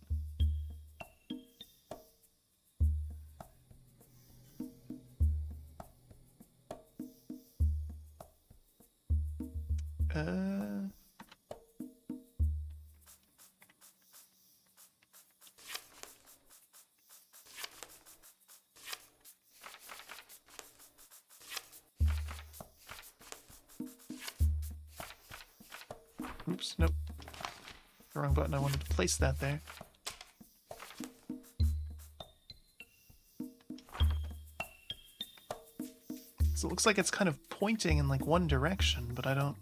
Oops, nope. The wrong button. I wanted to place that there. So it looks like it's kind of pointing in like one direction, but I don't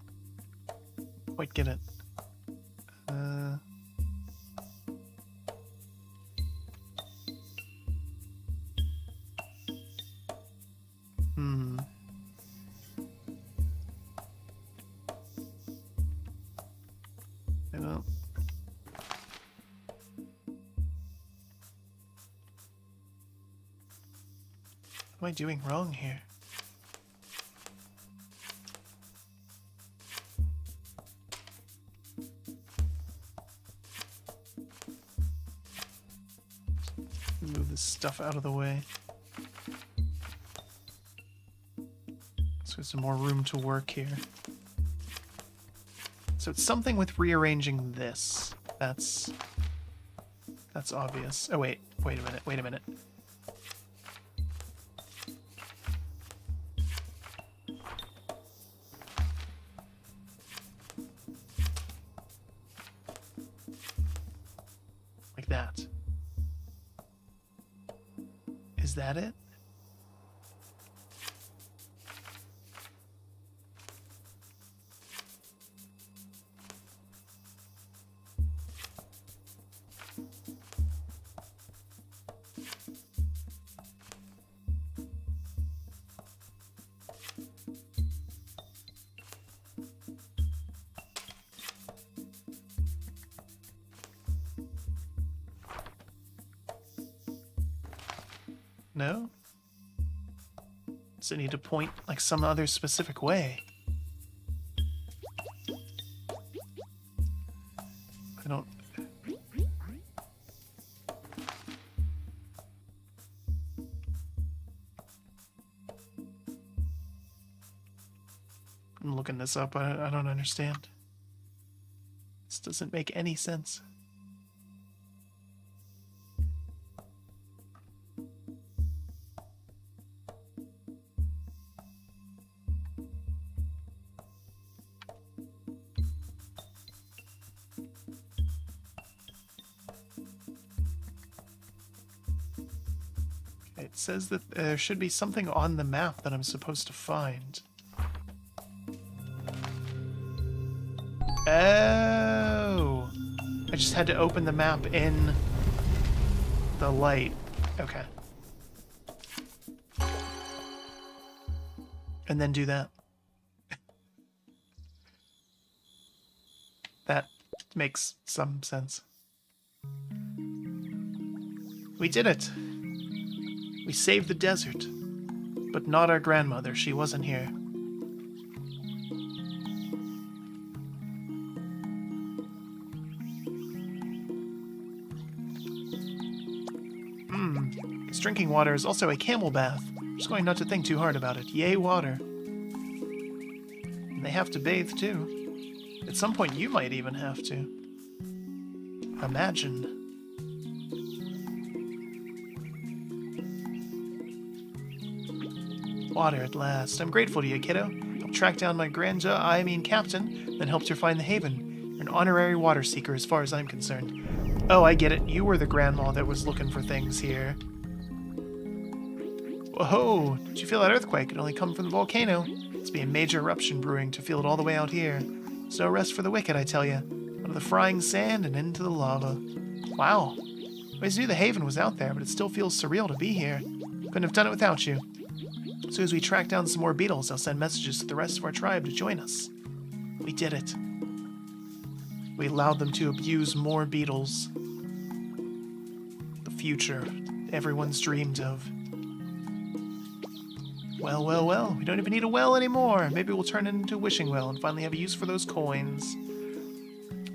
quite get it. What am I doing wrong here? Move this stuff out of the way. So there's some more room to work here. So it's something with rearranging this. That's obvious. Oh wait a minute. Like that. Is that it? No? Does it need to point like some other specific way? I don't... I'm looking this up. I don't understand. This doesn't make any sense. It says that there should be something on the map that I'm supposed to find. Oh. I just had to open the map in the light. Okay. And then do that. That makes some sense. We did it. We saved the desert. But not our grandmother. She wasn't here. This drinking water is also a camel bath. I'm just going not to think too hard about it. Yay, water. And they have to bathe, too. At some point, you might even have to. Imagine. Water at last. I'm grateful to you, kiddo. Helped track down my captain, then helped her find the haven. You're an honorary water seeker as far as I'm concerned. Oh, I get it. You were the grandma that was looking for things here. Whoa! Did you feel that earthquake? It only come from the volcano. Must be a major eruption brewing to feel it all the way out here. There's no rest for the wicked, I tell you. Out of the frying sand and into the lava. Wow. I always knew the haven was out there, but it still feels surreal to be here. Couldn't have done it without you. As soon as we track down some more beetles, I'll send messages to the rest of our tribe to join us. We did it. We allowed them to abuse more beetles. The future everyone's dreamed of. Well, well, well. We don't even need a well anymore. Maybe we'll turn it into a wishing well and finally have a use for those coins.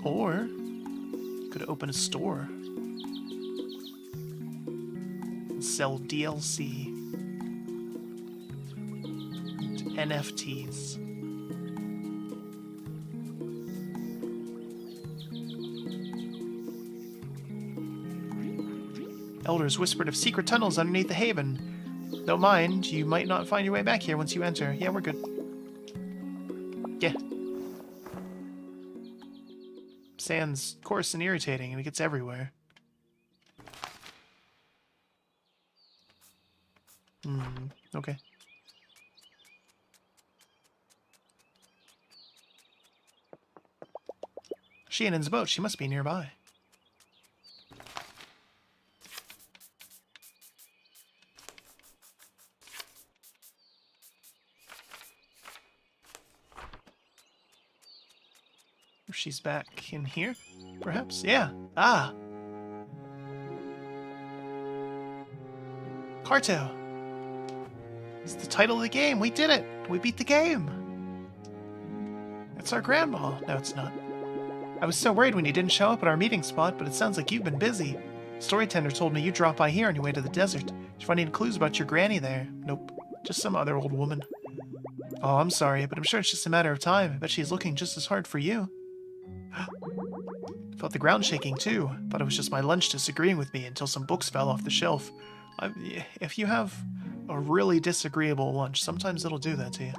Or you could open a store and sell DLC. And NFTs. Elders whispered of secret tunnels underneath the haven. Don't mind, you might not find your way back here once you enter. Yeah, we're good. Yeah. Sand's coarse and irritating, and it gets everywhere. Okay. Shannon's boat. She must be nearby. She's back in here, perhaps? Yeah. Ah. Carto. It's the title of the game. We did it. We beat the game. It's our grandma. No, it's not. I was so worried when you didn't show up at our meeting spot, but it sounds like you've been busy. Storytender told me you dropped by here on your way to the desert. Did you find any clues about your granny there? Nope. Just some other old woman. Oh, I'm sorry, but I'm sure it's just a matter of time. I bet she's looking just as hard for you. Felt the ground shaking too. Thought it was just my lunch disagreeing with me until some books fell off the shelf. If you have a really disagreeable lunch, sometimes it'll do that to you.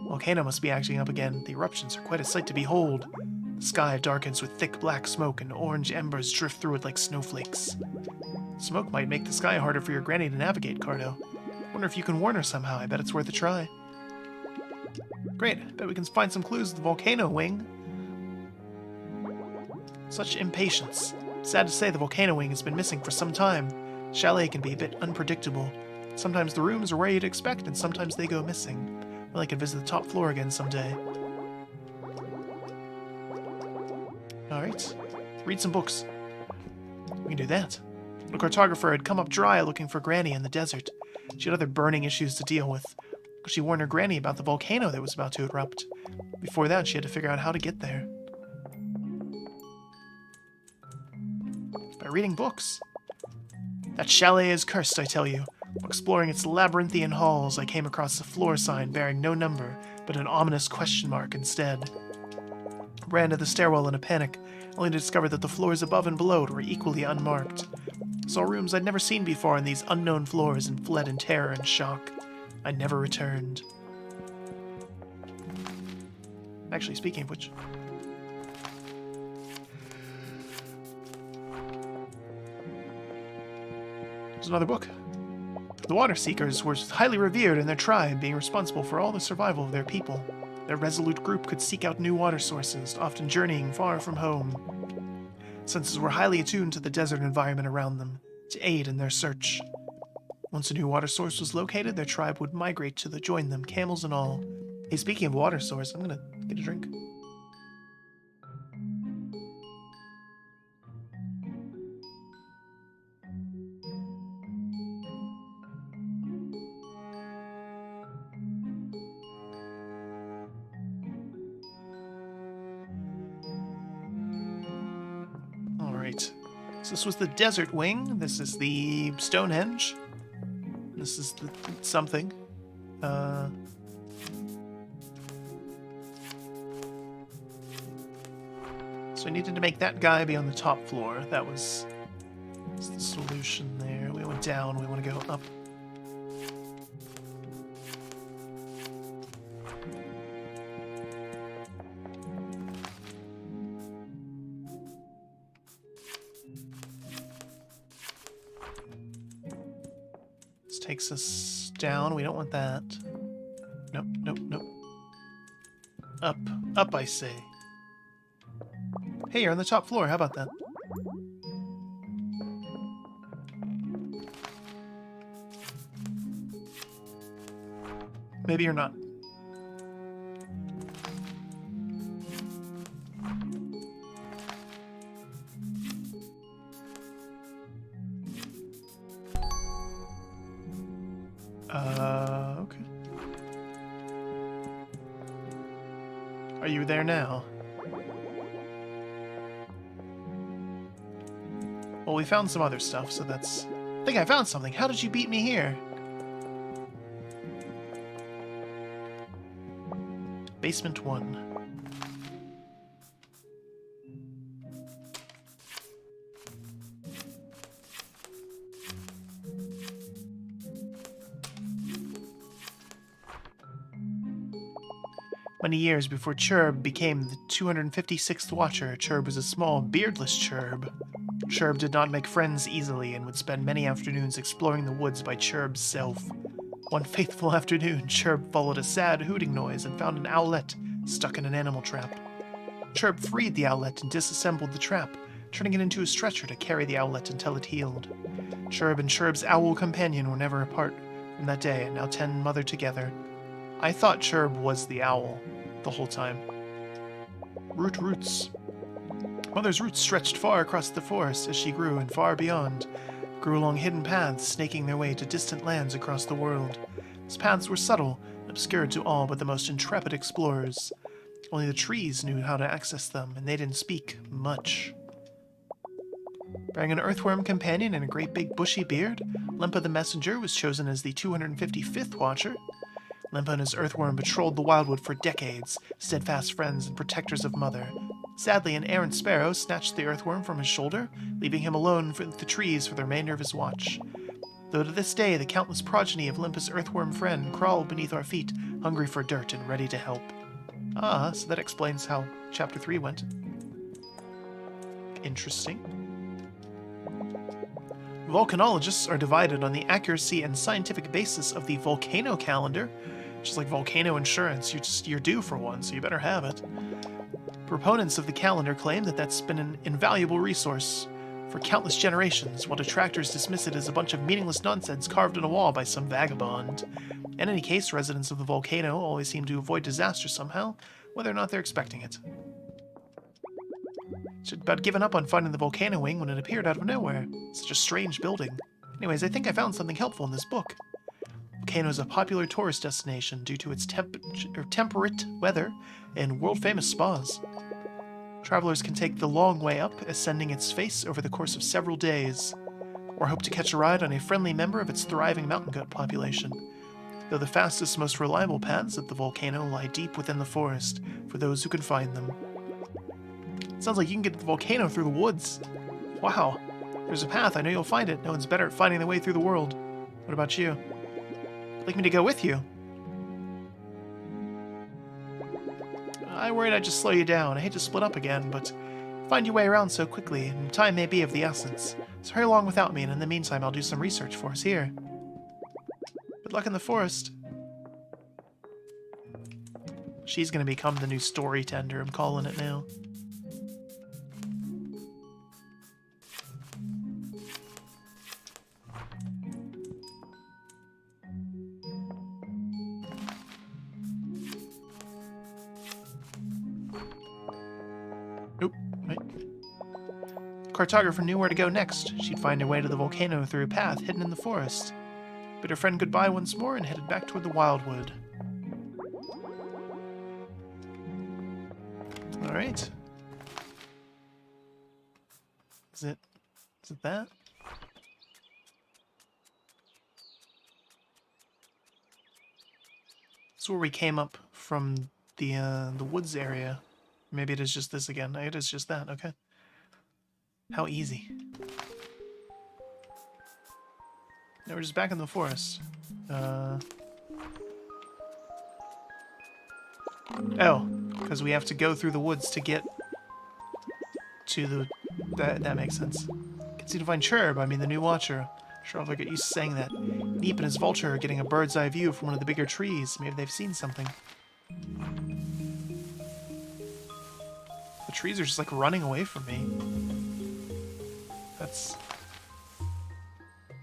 Volcano must be acting up again. The eruptions are quite a sight to behold. The sky darkens with thick black smoke and orange embers drift through it like snowflakes. Smoke might make the sky harder for your granny to navigate, Carto. Wonder if you can warn her somehow. I bet it's worth a try. Great. Bet we can find some clues to the volcano wing. Such impatience. Sad to say, the volcano wing has been missing for some time. Chalet can be a bit unpredictable. Sometimes the rooms are where you'd expect, and sometimes they go missing. Well, I could visit the top floor again someday. Alright. Read some books. We can do that. The cartographer had come up dry looking for Granny in the desert. She had other burning issues to deal with. She warned her Granny about the volcano that was about to erupt. Before that, she had to figure out how to get there. By reading books. That chalet is cursed, I tell you. While exploring its labyrinthian halls, I came across a floor sign bearing no number, but an ominous question mark instead. I ran to the stairwell in a panic, only to discover that the floors above and below it were equally unmarked. I saw rooms I'd never seen before on these unknown floors and fled in terror and shock. I never returned. Actually, speaking of which... there's another book. The Water Seekers were highly revered in their tribe, being responsible for all the survival of their people. Their resolute group could seek out new water sources, often journeying far from home. Senses were highly attuned to the desert environment around them, to aid in their search. Once a new water source was located, their tribe would migrate to join them, camels and all. Hey, speaking of water source, I'm gonna get a drink. Alright, so this was the desert wing, this is the Stonehenge, this is the something. So I needed to make that guy be on the top floor. That was the solution there. We went down, we want to go up. This takes us down. We don't want that. Nope, nope, nope. Up. Up, I say. Hey, you're on the top floor. How about that? Maybe you're not. Okay. Are you there now? Well, we found some other stuff, so that's... I think I found something. How did you beat me here? Basement 1. Many years before Cherb became the 256th Watcher, Cherb was a small, beardless Cherb. Cherb did not make friends easily and would spend many afternoons exploring the woods by Cherb's self. One fateful afternoon, Cherb followed a sad hooting noise and found an owlet stuck in an animal trap. Cherb freed the owlet and disassembled the trap, turning it into a stretcher to carry the owlet until it healed. Cherb and Cherb's owl companion were never apart from that day and now tend mother together. I thought Cherb was the owl the whole time. Roots. Mother's roots stretched far across the forest as she grew and far beyond, grew along hidden paths snaking their way to distant lands across the world. These paths were subtle, obscured to all but the most intrepid explorers. Only the trees knew how to access them, and they didn't speak much. Bearing an earthworm companion and a great big bushy beard, Lempa the Messenger was chosen as the 255th Watcher. Lempa and his earthworm patrolled the wildwood for decades, steadfast friends and protectors of Mother. Sadly, an errant sparrow snatched the earthworm from his shoulder, leaving him alone with the trees for the remainder of his watch. Though to this day the countless progeny of Lempa's earthworm friend crawl beneath our feet, hungry for dirt and ready to help. Ah, so that explains how Chapter 3 went. Interesting. Volcanologists are divided on the accuracy and scientific basis of the volcano calendar. Just like volcano insurance, you're due for one, so you better have it. Proponents of the calendar claim that that's been an invaluable resource for countless generations, while detractors dismiss it as a bunch of meaningless nonsense carved in a wall by some vagabond. In any case, residents of the volcano always seem to avoid disaster somehow, whether or not they're expecting it. Should about given up on finding the volcano wing when it appeared out of nowhere. Such a strange building. Anyways, I think I found something helpful in this book. Volcano is a popular tourist destination due to its temperate weather and world-famous spas. Travelers can take the long way up, ascending its face over the course of several days, or hope to catch a ride on a friendly member of its thriving mountain goat population, though the fastest, most reliable paths of the volcano lie deep within the forest for those who can find them. It sounds like you can get to the volcano through the woods. Wow. There's a path. I know you'll find it. No one's better at finding their way through the world. What about you? Would you like me to go with you? I worried I'd just slow you down. I hate to split up again, but find your way around so quickly, and time may be of the essence. So hurry along without me, and in the meantime I'll do some research for us here. Good luck in the forest. She's gonna become the new story tender, I'm calling it now. Oop, wait. Cartographer knew where to go next. She'd find her way to the volcano through a path hidden in the forest. Bid her friend goodbye once more and headed back toward the wildwood. Alright. Is it that? It's where we came up from the woods area. Maybe it is just this again. It is just that, okay. How easy. Now we're just back in the forest. Oh, because we have to go through the woods to get to the... That makes sense. Can seem to find Cherb, I mean the new watcher. Sure, I'll get used to saying that. Neep and his vulture are getting a bird's eye view from one of the bigger trees. Maybe they've seen something. The trees are just like running away from me.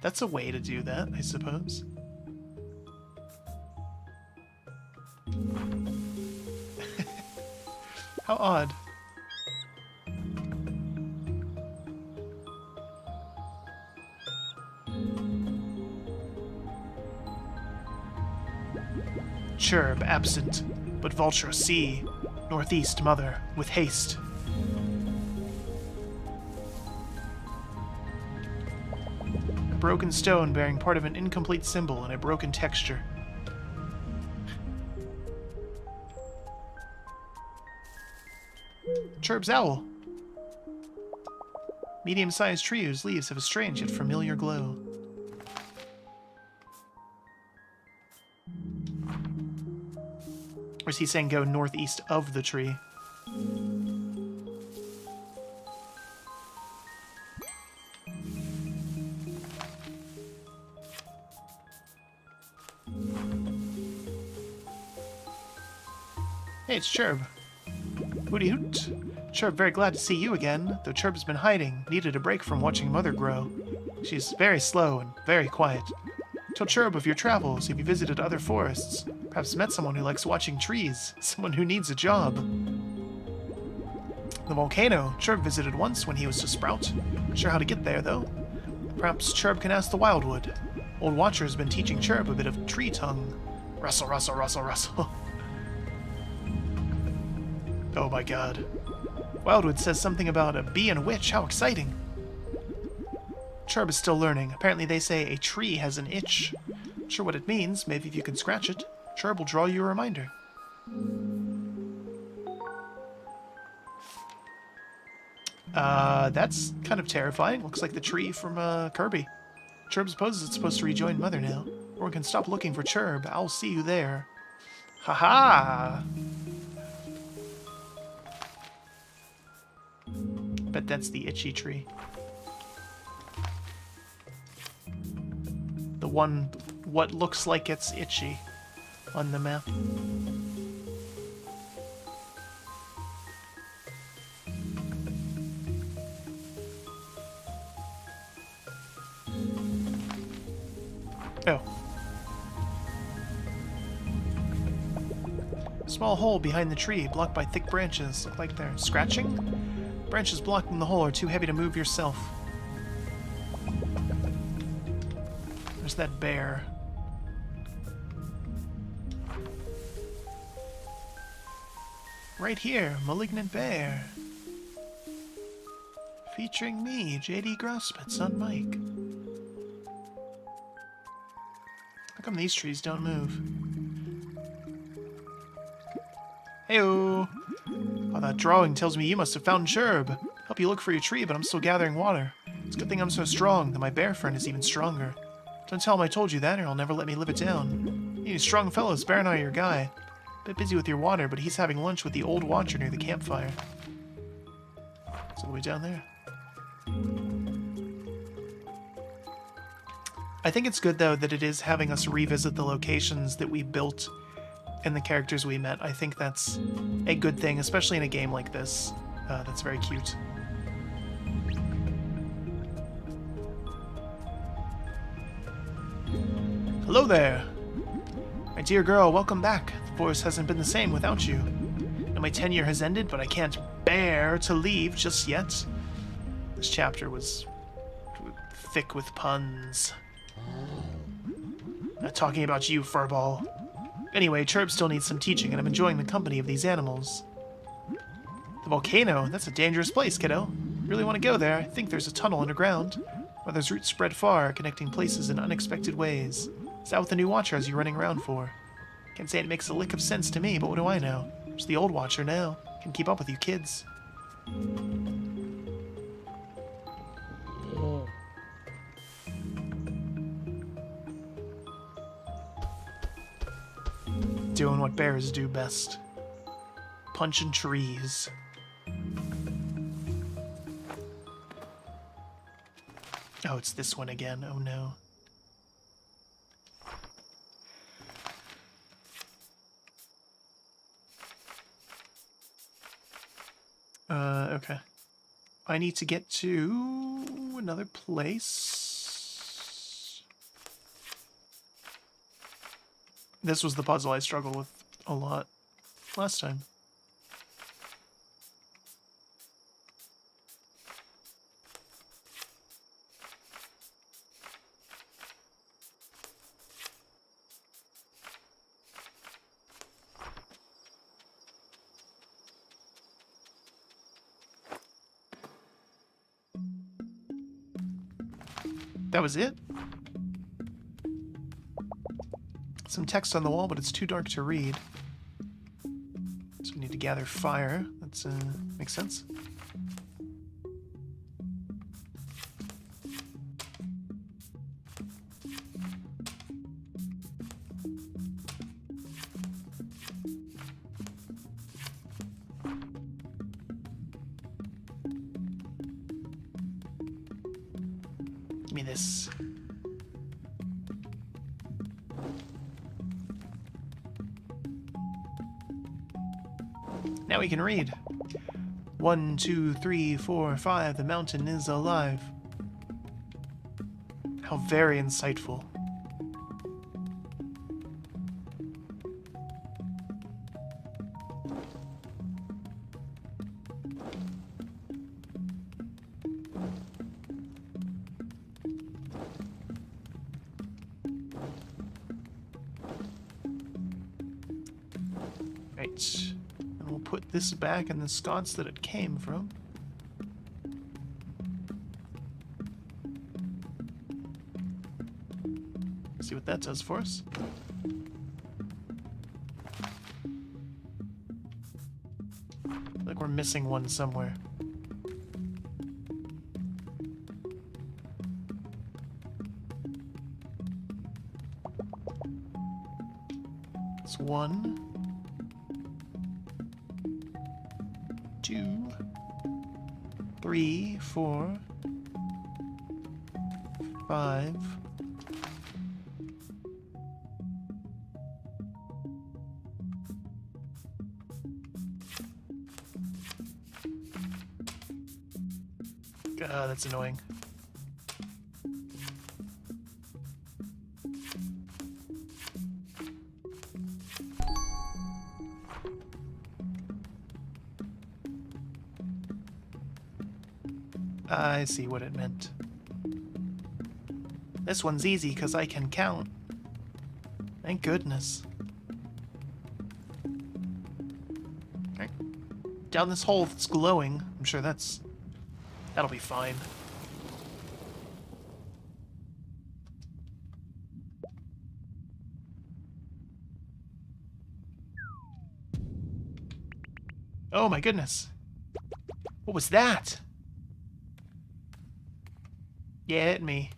That's a way to do that, I suppose. How odd. Cherb absent, but vulture see. Northeast, mother, with haste. A broken stone bearing part of an incomplete symbol and a broken texture. Cherb's owl. Medium-sized tree whose leaves have a strange yet familiar glow. Or is he saying go northeast of the tree? Hey, it's Cherb. Hooty hoot. Cherb, very glad to see you again, though Cherb has been hiding, needed a break from watching Mother grow. She's very slow and very quiet. Tell Cherb of your travels, if you visited other forests. Perhaps met someone who likes watching trees, someone who needs a job. The volcano, Cherb visited once when he was a sprout. Not sure how to get there, though. Perhaps Cherb can ask the Wildwood. Old Watcher has been teaching Cherb a bit of tree tongue. Rustle, rustle, rustle, rustle. Oh my god. Wildwood says something about a bee and a witch. How exciting. Cherb is still learning. Apparently they say a tree has an itch. Not sure what it means. Maybe if you can scratch it, Cherb will draw you a reminder. That's kind of terrifying. Looks like the tree from Kirby. Cherb supposes it's supposed to rejoin Mother now. Or we can stop looking for Cherb. I'll see you there. Haha! Bet that's the itchy tree. The one, what looks like it's itchy on the map. Oh. Small hole behind the tree, blocked by thick branches. Look like they're scratching? Branches blocking the hole are too heavy to move yourself. There's that bear. Right here, Malignant Bear. Featuring me, JD Grosspitz on mic. How come these trees don't move? Heyo! Oh, that drawing tells me you must have found Cherb. Help you look for your tree, but I'm still gathering water. It's a good thing I'm so strong, that my bear friend is even stronger. Don't tell him I told you that, or he'll never let me live it down. You strong fellows, Bear and I are your guy. Bit busy with your water, but he's having lunch with the old watcher near the campfire. It's all the way down there. I think it's good, though, that it is having us revisit the locations that we built in the characters we met. I think that's a good thing, especially in a game like this. That's very cute. Hello there! My dear girl, welcome back. The forest hasn't been the same without you. And my tenure has ended, but I can't bear to leave just yet. This chapter was thick with puns. Not talking about you, Furball. Anyway, Chirp still needs some teaching, and I'm enjoying the company of these animals. The volcano? That's a dangerous place, kiddo. Really want to go there. I think there's a tunnel underground, where those roots spread far, connecting places in unexpected ways. Is that what the new Watcher has you running around for? Can't say it makes a lick of sense to me, but what do I know? Just the old Watcher now. Can keep up with you kids. Doing what bears do best. Punching trees. Oh, it's this one again. Oh no. Okay. I need to get to another place. This was the puzzle I struggled with a lot last time. That was it? Some text on the wall, but it's too dark to read. So we need to gather fire. That's, makes sense. Give me this. Now we can read. 1, 2, 3, 4, 5. The mountain is alive. How very insightful. Right. And we'll put this back in the sconce that it came from. See what that does for us. Like we're missing one somewhere. It's 1, 2, 3, 4, 5. God, that's annoying. I see what it meant. This one's easy because I can count. Thank goodness. Right. Down this hole that's glowing. I'm sure that'll be fine. Oh my goodness. What was that? Yeah, hit me.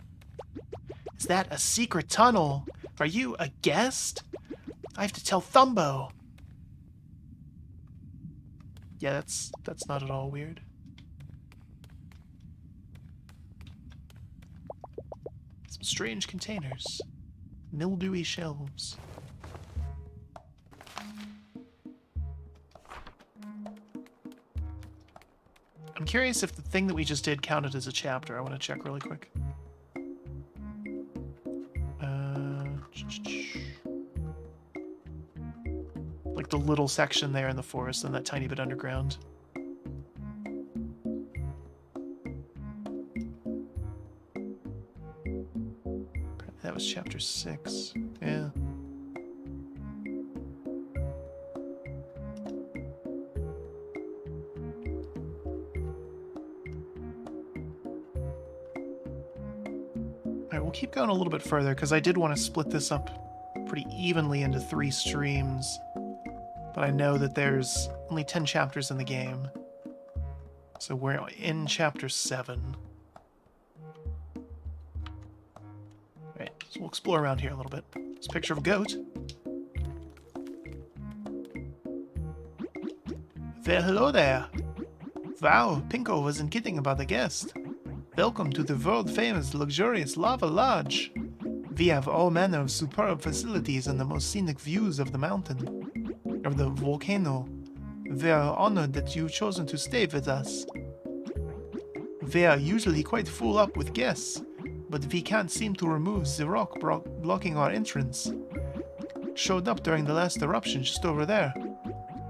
Is that a secret tunnel? Are you a guest? I have to tell Thumbo. Yeah, that's not at all weird. Some strange containers. Mildewy shelves. curious if the thing that we just did counted as a chapter. I want to check really quick. Like the little section there in the forest and that tiny bit underground. That was chapter 6. Yeah. Alright, we'll keep going a little bit further because I did want to split this up pretty evenly into 3 streams. But I know that there's only 10 chapters in the game. So we're in chapter 7. Alright, so we'll explore around here a little bit. This picture of a goat. Well, hello there. Wow, Pinko wasn't kidding about the guest. Welcome to the world-famous luxurious Lava Lodge. We have all manner of superb facilities and the most scenic views of the mountain. Of the volcano. We are honored that you've chosen to stay with us. We are usually quite full up with guests, but we can't seem to remove the rock blocking our entrance. Showed up during the last eruption just over there.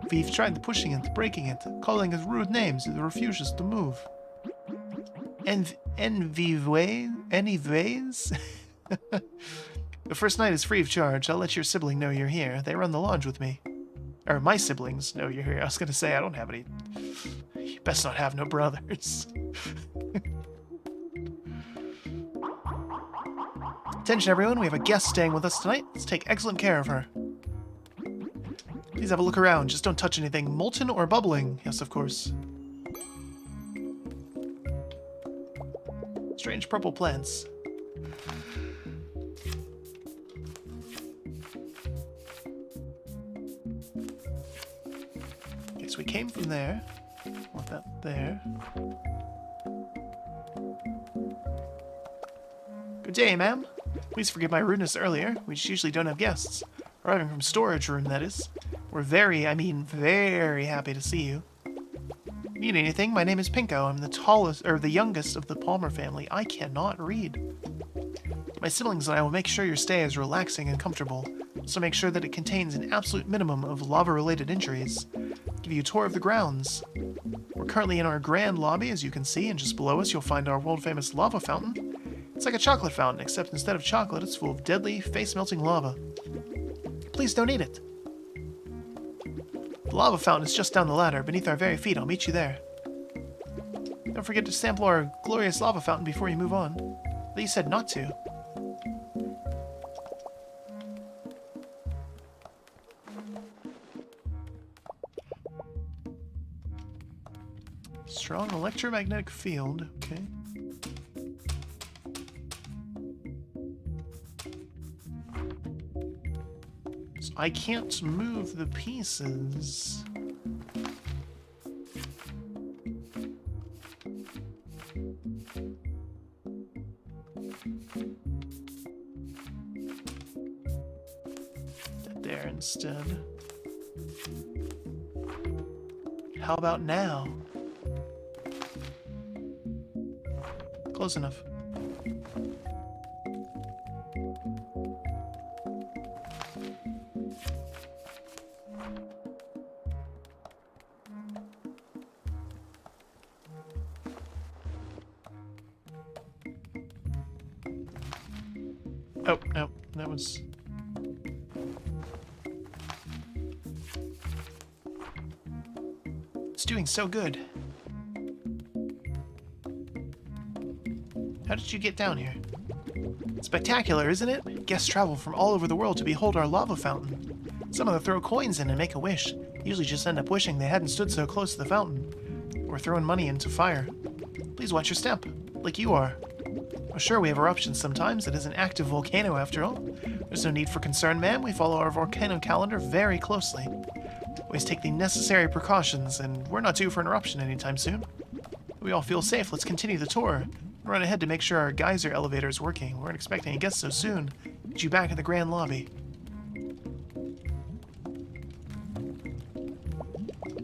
We've tried pushing it, breaking it, calling it rude names, it refuses to move. Anyways? The first night is free of charge. I'll let your sibling know you're here. They run the lodge with me. Or my siblings know you're here. I was gonna say, I don't have any... You best not have no brothers. Attention everyone, we have a guest staying with us tonight. Let's take excellent care of her. Please have a look around. Just don't touch anything molten or bubbling. Yes, of course. Strange purple plants. Okay, so we came from there. Want that there. Good day, ma'am. Please forgive my rudeness earlier. We just usually don't have guests. Arriving from storage room, that is. We're very happy to see you. Need anything? My name is Pinko. I'm the youngest of the Palmer family. I cannot read. My siblings and I will make sure your stay is relaxing and comfortable. So make sure that it contains an absolute minimum of lava-related injuries. Give you a tour of the grounds. We're currently in our grand lobby, as you can see, and just below us you'll find our world-famous lava fountain. It's like a chocolate fountain, except instead of chocolate, it's full of deadly, face-melting lava. Please don't eat it. The lava fountain is just down the ladder, beneath our very feet. I'll meet you there. Don't forget to sample our glorious lava fountain before you move on. But you said not to. Strong electromagnetic field, okay. So I can't move the pieces. That there instead. How about now? Close enough. Oh, no, that was... It's doing so good. How did you get down here? Spectacular, isn't it? Guests travel from all over the world to behold our lava fountain. Some of them throw coins in and make a wish. Usually just end up wishing they hadn't stood so close to the fountain. Or throwing money into fire. Please watch your step, like you are. Oh, sure, we have eruptions sometimes. It is an active volcano after all. There's no need for concern, ma'am. We follow our volcano calendar very closely. Always take the necessary precautions, and we're not due for an eruption anytime soon. We all feel safe. Let's continue the tour. Run ahead to make sure our geyser elevator is working. We weren't expecting a guest so soon. Get you back in the grand lobby.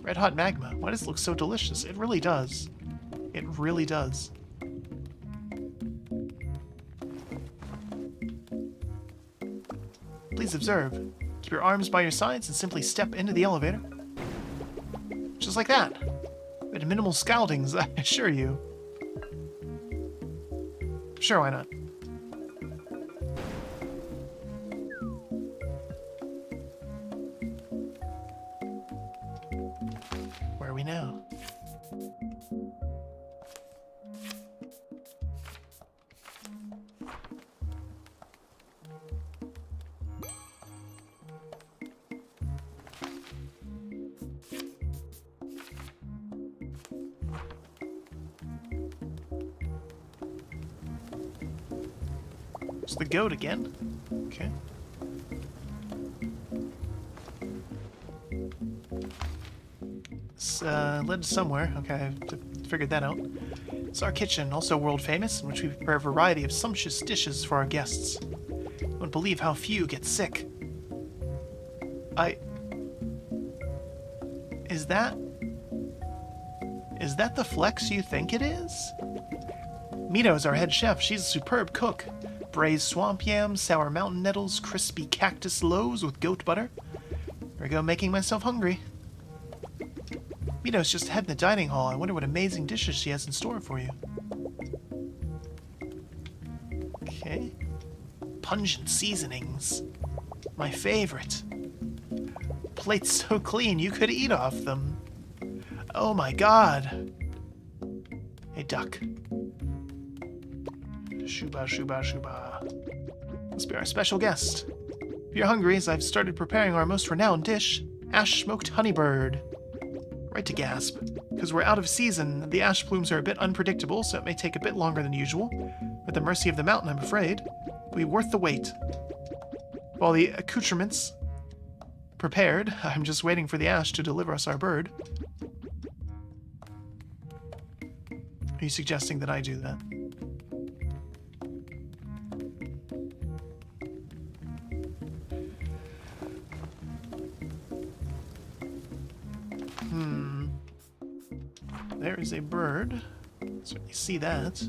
Red hot magma. Why does it look so delicious? It really does. It really does. Please observe. Keep your arms by your sides and simply step into the elevator. Just like that. But minimal scaldings, I assure you. Sure, why not? Where are we now? It's the goat again. Okay. It's led somewhere. Okay, I figured that out. It's our kitchen, also world famous, in which we prepare a variety of sumptuous dishes for our guests. You won't believe how few get sick. Is that the Flex you think it is? Mito's our head chef. She's a superb cook. Braised swamp yams, sour mountain nettles, crispy cactus loaves with goat butter. There we go, making myself hungry. Mito's just ahead in the dining hall. I wonder what amazing dishes she has in store for you. Okay. Pungent seasonings. My favorite. Plates so clean you could eat off them. Oh my god. A duck. Shuba, shuba, shuba. Must be our special guest. If you're hungry, as I've started preparing our most renowned dish, ash smoked honeybird. Right to gasp. Because we're out of season, the ash plumes are a bit unpredictable, so it may take a bit longer than usual. At the mercy of the mountain, I'm afraid. It'll be worth the wait. While the accoutrements prepared, I'm just waiting for the ash to deliver us our bird. Are you suggesting that I do that? There is a bird. Certainly see that.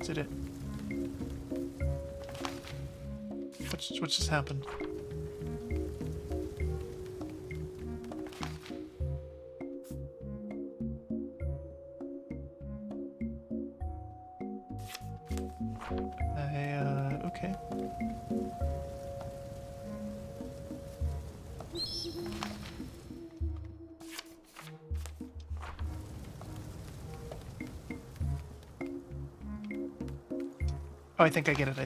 Is it? What just happened? Okay. Oh, I think I get it.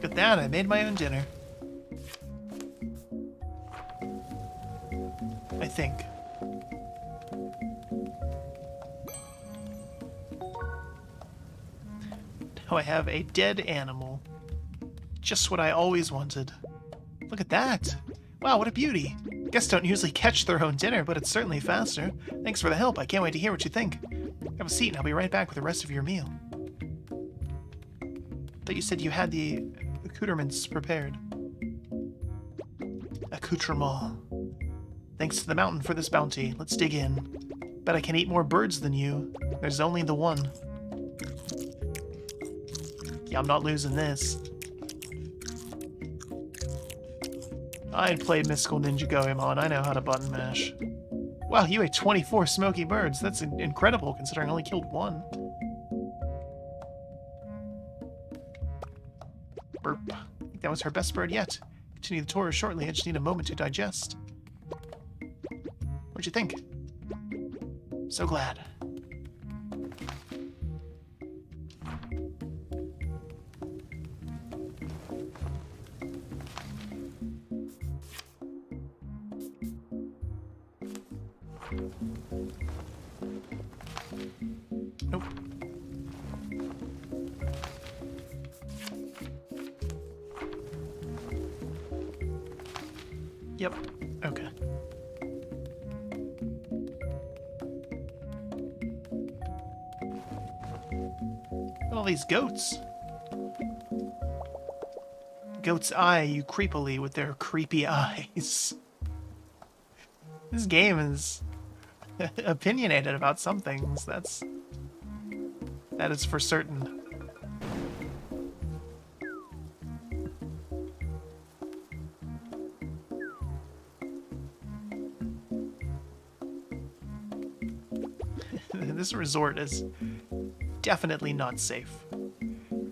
Look at that, I made my own dinner. I think. Now I have a dead animal. Just what I always wanted. Look at that! Wow, what a beauty! Guests don't usually catch their own dinner, but it's certainly faster. Thanks for the help. I can't wait to hear what you think. Have a seat and I'll be right back with the rest of your meal. I thought you said you had the accoutrements prepared. Accoutrement. Thanks to the mountain for this bounty. Let's dig in. Bet I can eat more birds than you. There's only the one. Yeah, I'm not losing this. I played Mystical Ninja Goemon. I know how to button mash. Wow, you ate 24 smoky birds. That's incredible, considering I only killed one. Burp. I think that was her best bird yet. Continue the tour shortly. I just need a moment to digest. What'd you think? So glad. Nope. Yep. Okay. All these goats. Goats eye you creepily with their creepy eyes. This game is opinionated about some things. That is for certain. This resort is definitely not safe.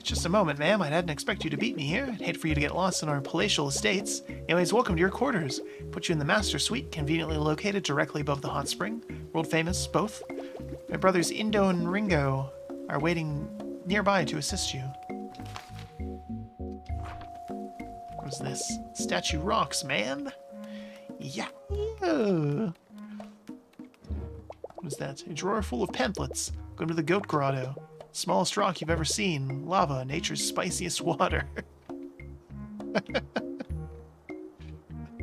Just a moment, ma'am. I didn't expect you to beat me here. I'd hate for you to get lost in our palatial estates. Anyways, welcome to your quarters. Put you in the master suite, conveniently located directly above the hot spring. World famous, both. My brothers Indo and Ringo are waiting nearby to assist you. What's this? Statue rocks, man. Yeah. What is that? A drawer full of pamphlets. Welcome to the Goat Grotto. Smallest rock you've ever seen. Lava, nature's spiciest water.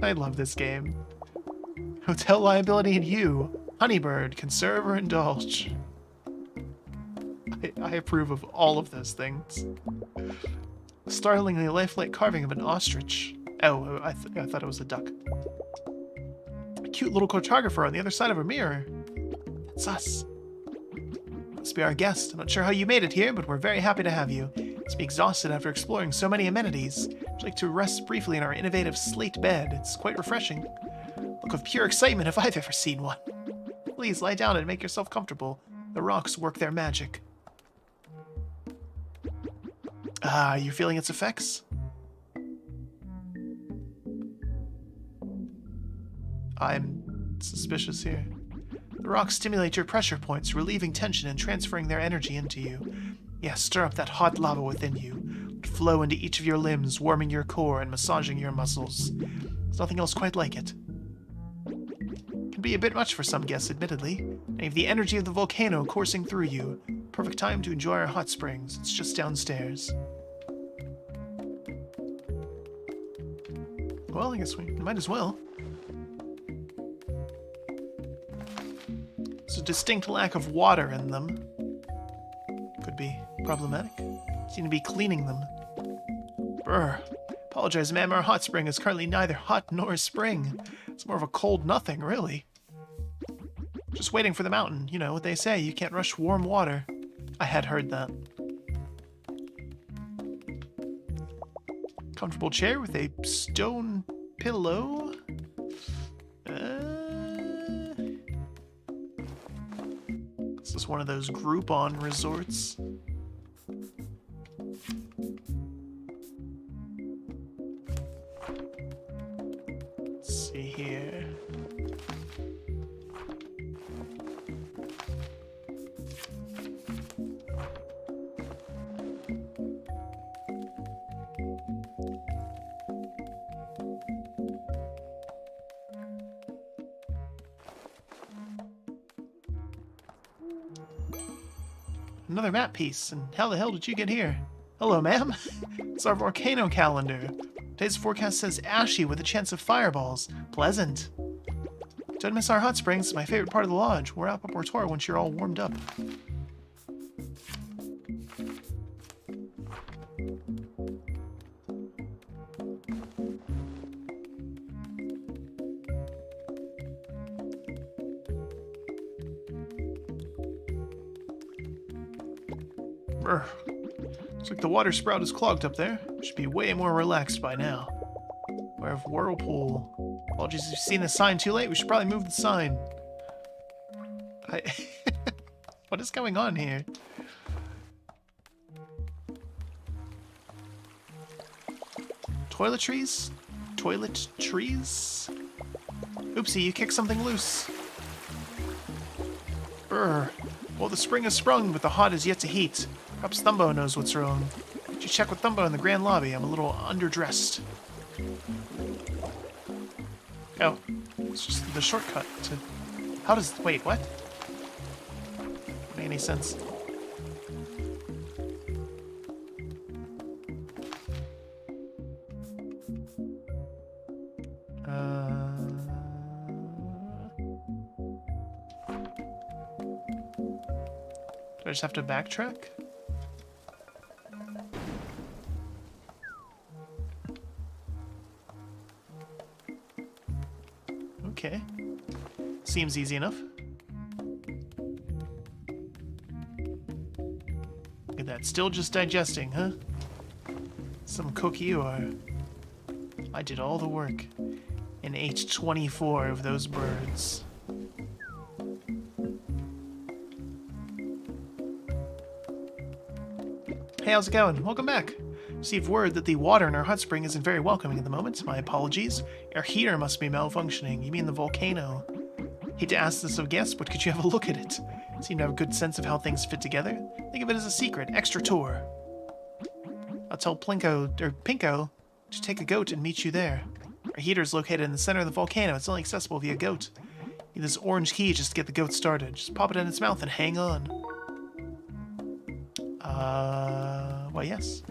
I love this game. Hotel liability and you. Honeybird, conserve or indulge. I approve of all of those things. Startlingly lifelike carving of an ostrich. Oh, I thought it was a duck. A cute little cartographer on the other side of a mirror. It's us. Must be our guest. I'm not sure how you made it here, but we're very happy to have you. Must be exhausted after exploring so many amenities. Would you like to rest briefly in our innovative slate bed? It's quite refreshing. Look of pure excitement if I've ever seen one. Please lie down and make yourself comfortable. The rocks work their magic. Ah, are you feeling its effects? I'm suspicious here. The rocks stimulate your pressure points, relieving tension and transferring their energy into you. Yes, stir up that hot lava within you. Let it flow into each of your limbs, warming your core and massaging your muscles. There's nothing else quite like it. It can be a bit much for some guests, admittedly. And you have the energy of the volcano coursing through you. Perfect time to enjoy our hot springs. It's just downstairs. Well, I guess we might as well. There's a distinct lack of water in them. Could be problematic. Seem to be cleaning them. Brr. Apologize, ma'am. Our hot spring is currently neither hot nor a spring. It's more of a cold nothing, really. Just waiting for the mountain. You know what they say, you can't rush warm water. I had heard that. Comfortable chair with a stone pillow. This is one of those Groupon resorts. Let's see here. Another map piece, and how the hell did you get here? Hello, ma'am. It's our volcano calendar. Today's forecast says ashy with a chance of fireballs. Pleasant. Don't miss our hot springs. It's my favorite part of the lodge. We're up our tour once you're all warmed up. Brr. Looks like the water spout is clogged up there. Should be way more relaxed by now. Aware of whirlpool. Apologies if you've seen the sign too late. We should probably move the sign. What is going on here? Toiletries? Toilet trees? Oopsie, you kicked something loose. Brr. Well, the spring has sprung, but the hot is yet to heat. Perhaps Thumbo knows what's wrong. Could you check with Thumbo in the grand lobby? I'm a little underdressed. Oh, it's just the shortcut to... How does... Wait, what? Doesn't make any sense. Do I just have to backtrack? Okay. Seems easy enough. Look at that. Still just digesting, huh? Some cook you are. I did all the work and ate 24 of those birds. Hey, how's it going? Welcome back. Received word that the water in our hot spring isn't very welcoming at the moment. My apologies. Our heater must be malfunctioning. You mean the volcano? Hate to ask this of guests, but could you have a look at it? Seem to have a good sense of how things fit together. Think of it as a secret. Extra tour. I'll tell Pinko to take a goat and meet you there. Our heater is located in the center of the volcano. It's only accessible via goat. Need this orange key just to get the goat started. Just pop it in its mouth and hang on. Well, yes.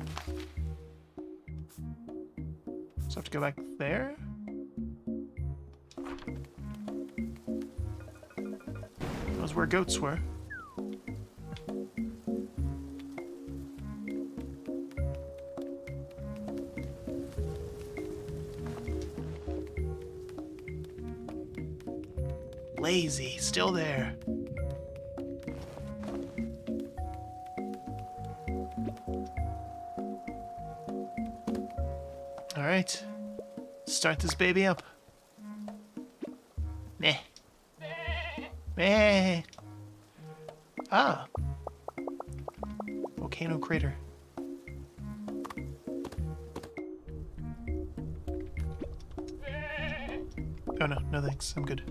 So I have to go back there? That was where goats were. Lazy, still there. Alright. Start this baby up. Meh. Meh. Ah. Volcano crater. Oh no, no thanks. I'm good.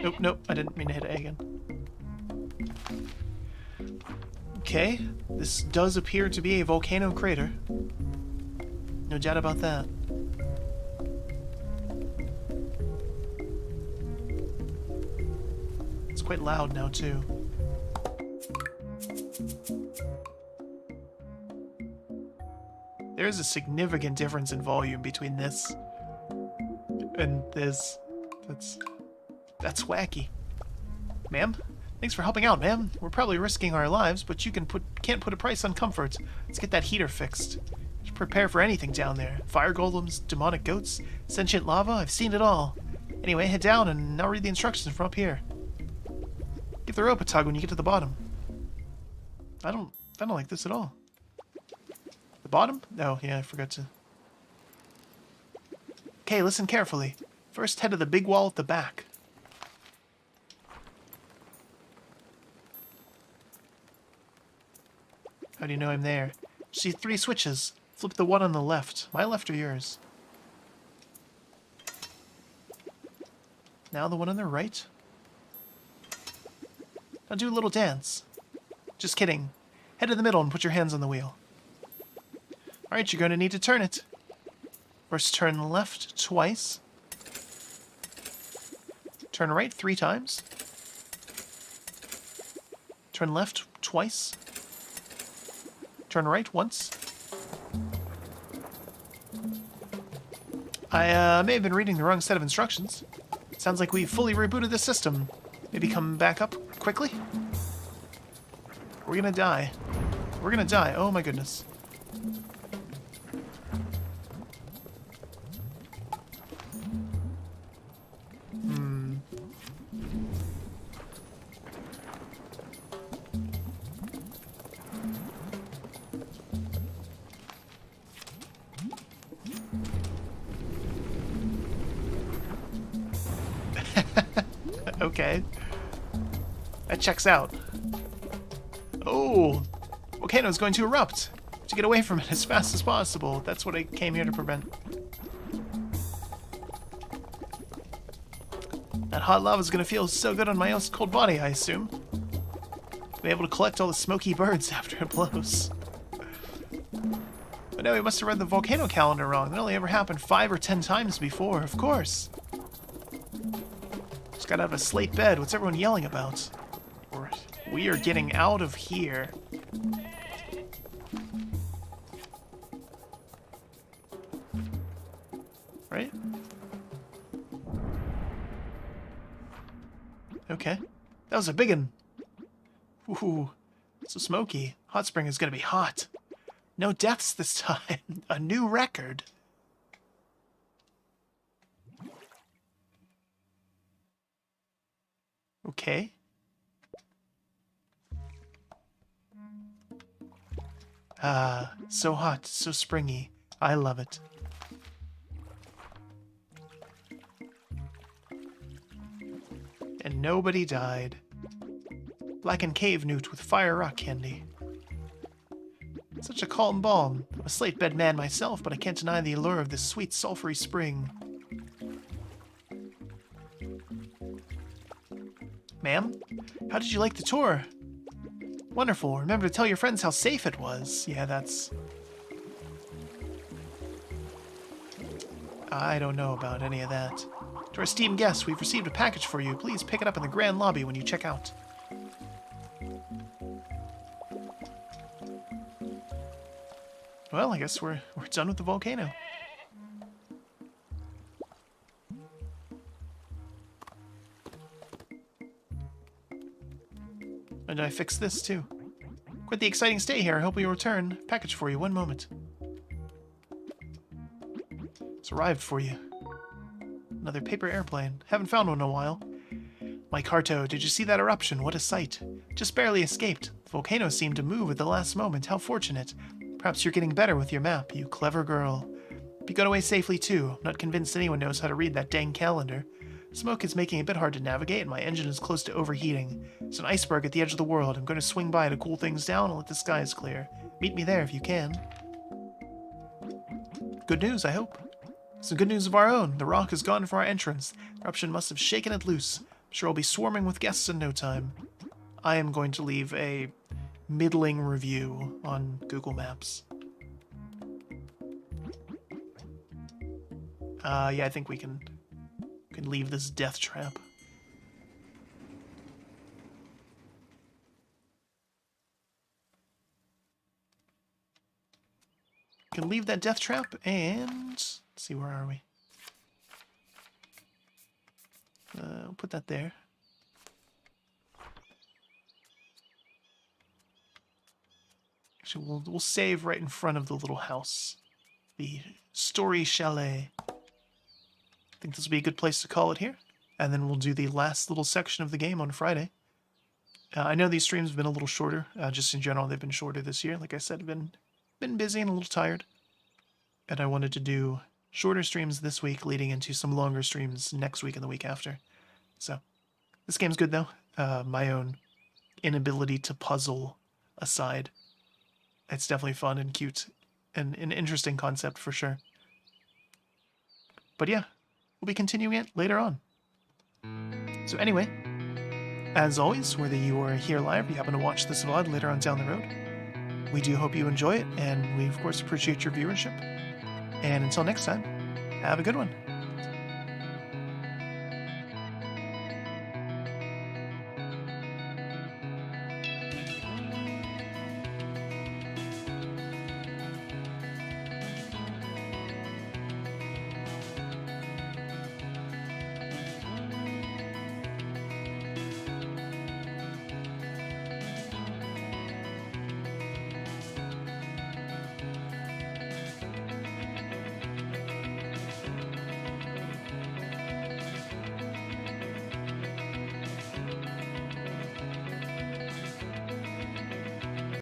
Nope, nope, I didn't mean to hit A again. Okay, this does appear to be a volcano crater. No doubt about that. It's quite loud now, too. There is a significant difference in volume between this and this. That's wacky. Ma'am? Thanks for helping out, ma'am. We're probably risking our lives, but you can't put a price on comfort. Let's get that heater fixed. Just prepare for anything down there. Fire golems, demonic goats, sentient lava, I've seen it all. Anyway, head down and I'll read the instructions from up here. Give the rope a tug when you get to the bottom. I don't like this at all. The bottom? Oh, yeah, I forgot to. Okay, listen carefully. First, head to the big wall at the back. How do you know I'm there? See 3 switches. Flip the one on the left. My left or yours? Now the one on the right. Now do a little dance. Just kidding. Head to the middle and put your hands on the wheel. Alright, you're going to need to turn it. First turn left twice. Turn right 3 times. Turn left twice. Turn right once. I may have been reading the wrong set of instructions. Sounds like we fully rebooted the system. Maybe come back up quickly? We're gonna die. We're gonna die. Oh my goodness. Okay. That checks out. Oh! Volcano's going to erupt! To get away from it as fast as possible. That's what I came here to prevent. That hot lava's gonna feel so good on my ice cold body, I assume. Be able to collect all the smoky birds after it blows. But no, we must have read the volcano calendar wrong. That only ever happened 5 or 10 times before, of course. Just got out of a slate bed. What's everyone yelling about? We are getting out of here. Right? Okay. That was a big one. Ooh, so smoky. Hot spring is gonna be hot. No deaths this time. A new record. Okay. Ah, so hot, so springy. I love it. And nobody died. Blackened cave newt with fire rock candy. Such a calm balm. I'm a slate bed man myself, but I can't deny the allure of this sweet, sulphury spring. Ma'am, how did you like the tour? Wonderful. Remember to tell your friends how safe it was. Yeah, that's... I don't know about any of that. To our esteemed guests, we've received a package for you. Please pick it up in the grand lobby when you check out. Well, I guess we're done with the volcano. And I fixed this too. Quite the exciting stay here. I hope you'll return. Package for you. One moment. It's arrived for you. Another paper airplane. Haven't found one in a while. My Carto, did you see that eruption? What a sight. Just barely escaped. The volcano seemed to move at the last moment. How fortunate. Perhaps you're getting better with your map, you clever girl. But you got away safely too. I'm not convinced anyone knows how to read that dang calendar. Smoke is making it a bit hard to navigate, and my engine is close to overheating. It's an iceberg at the edge of the world. I'm going to swing by to cool things down and let the skies clear. Meet me there if you can. Good news, I hope. Some good news of our own. The rock is gone from our entrance. The eruption must have shaken it loose. I'm sure I'll be swarming with guests in no time. I am going to leave a middling review on Google Maps. Yeah, I think we can leave this death trap. Can leave that death trap, and let's see, where are we? We'll put that there. Actually, we'll save right in front of the little house, the Story Chalet. I think this will be a good place to call it here, and then we'll do the last little section of the game on Friday. I know these streams have been a little shorter. Just in general, they've been shorter this year. Like I said, I've been busy and a little tired, and I wanted to do shorter streams this week, leading into some longer streams next week and the week after. So, this game's good though. My own inability to puzzle aside, it's definitely fun and cute, and an interesting concept for sure. But yeah, we'll be continuing it later on. So anyway, as always, whether you are here live or you happen to watch this VOD later on down the road, we do hope you enjoy it, and we of course appreciate your viewership. And until next time, have a good one.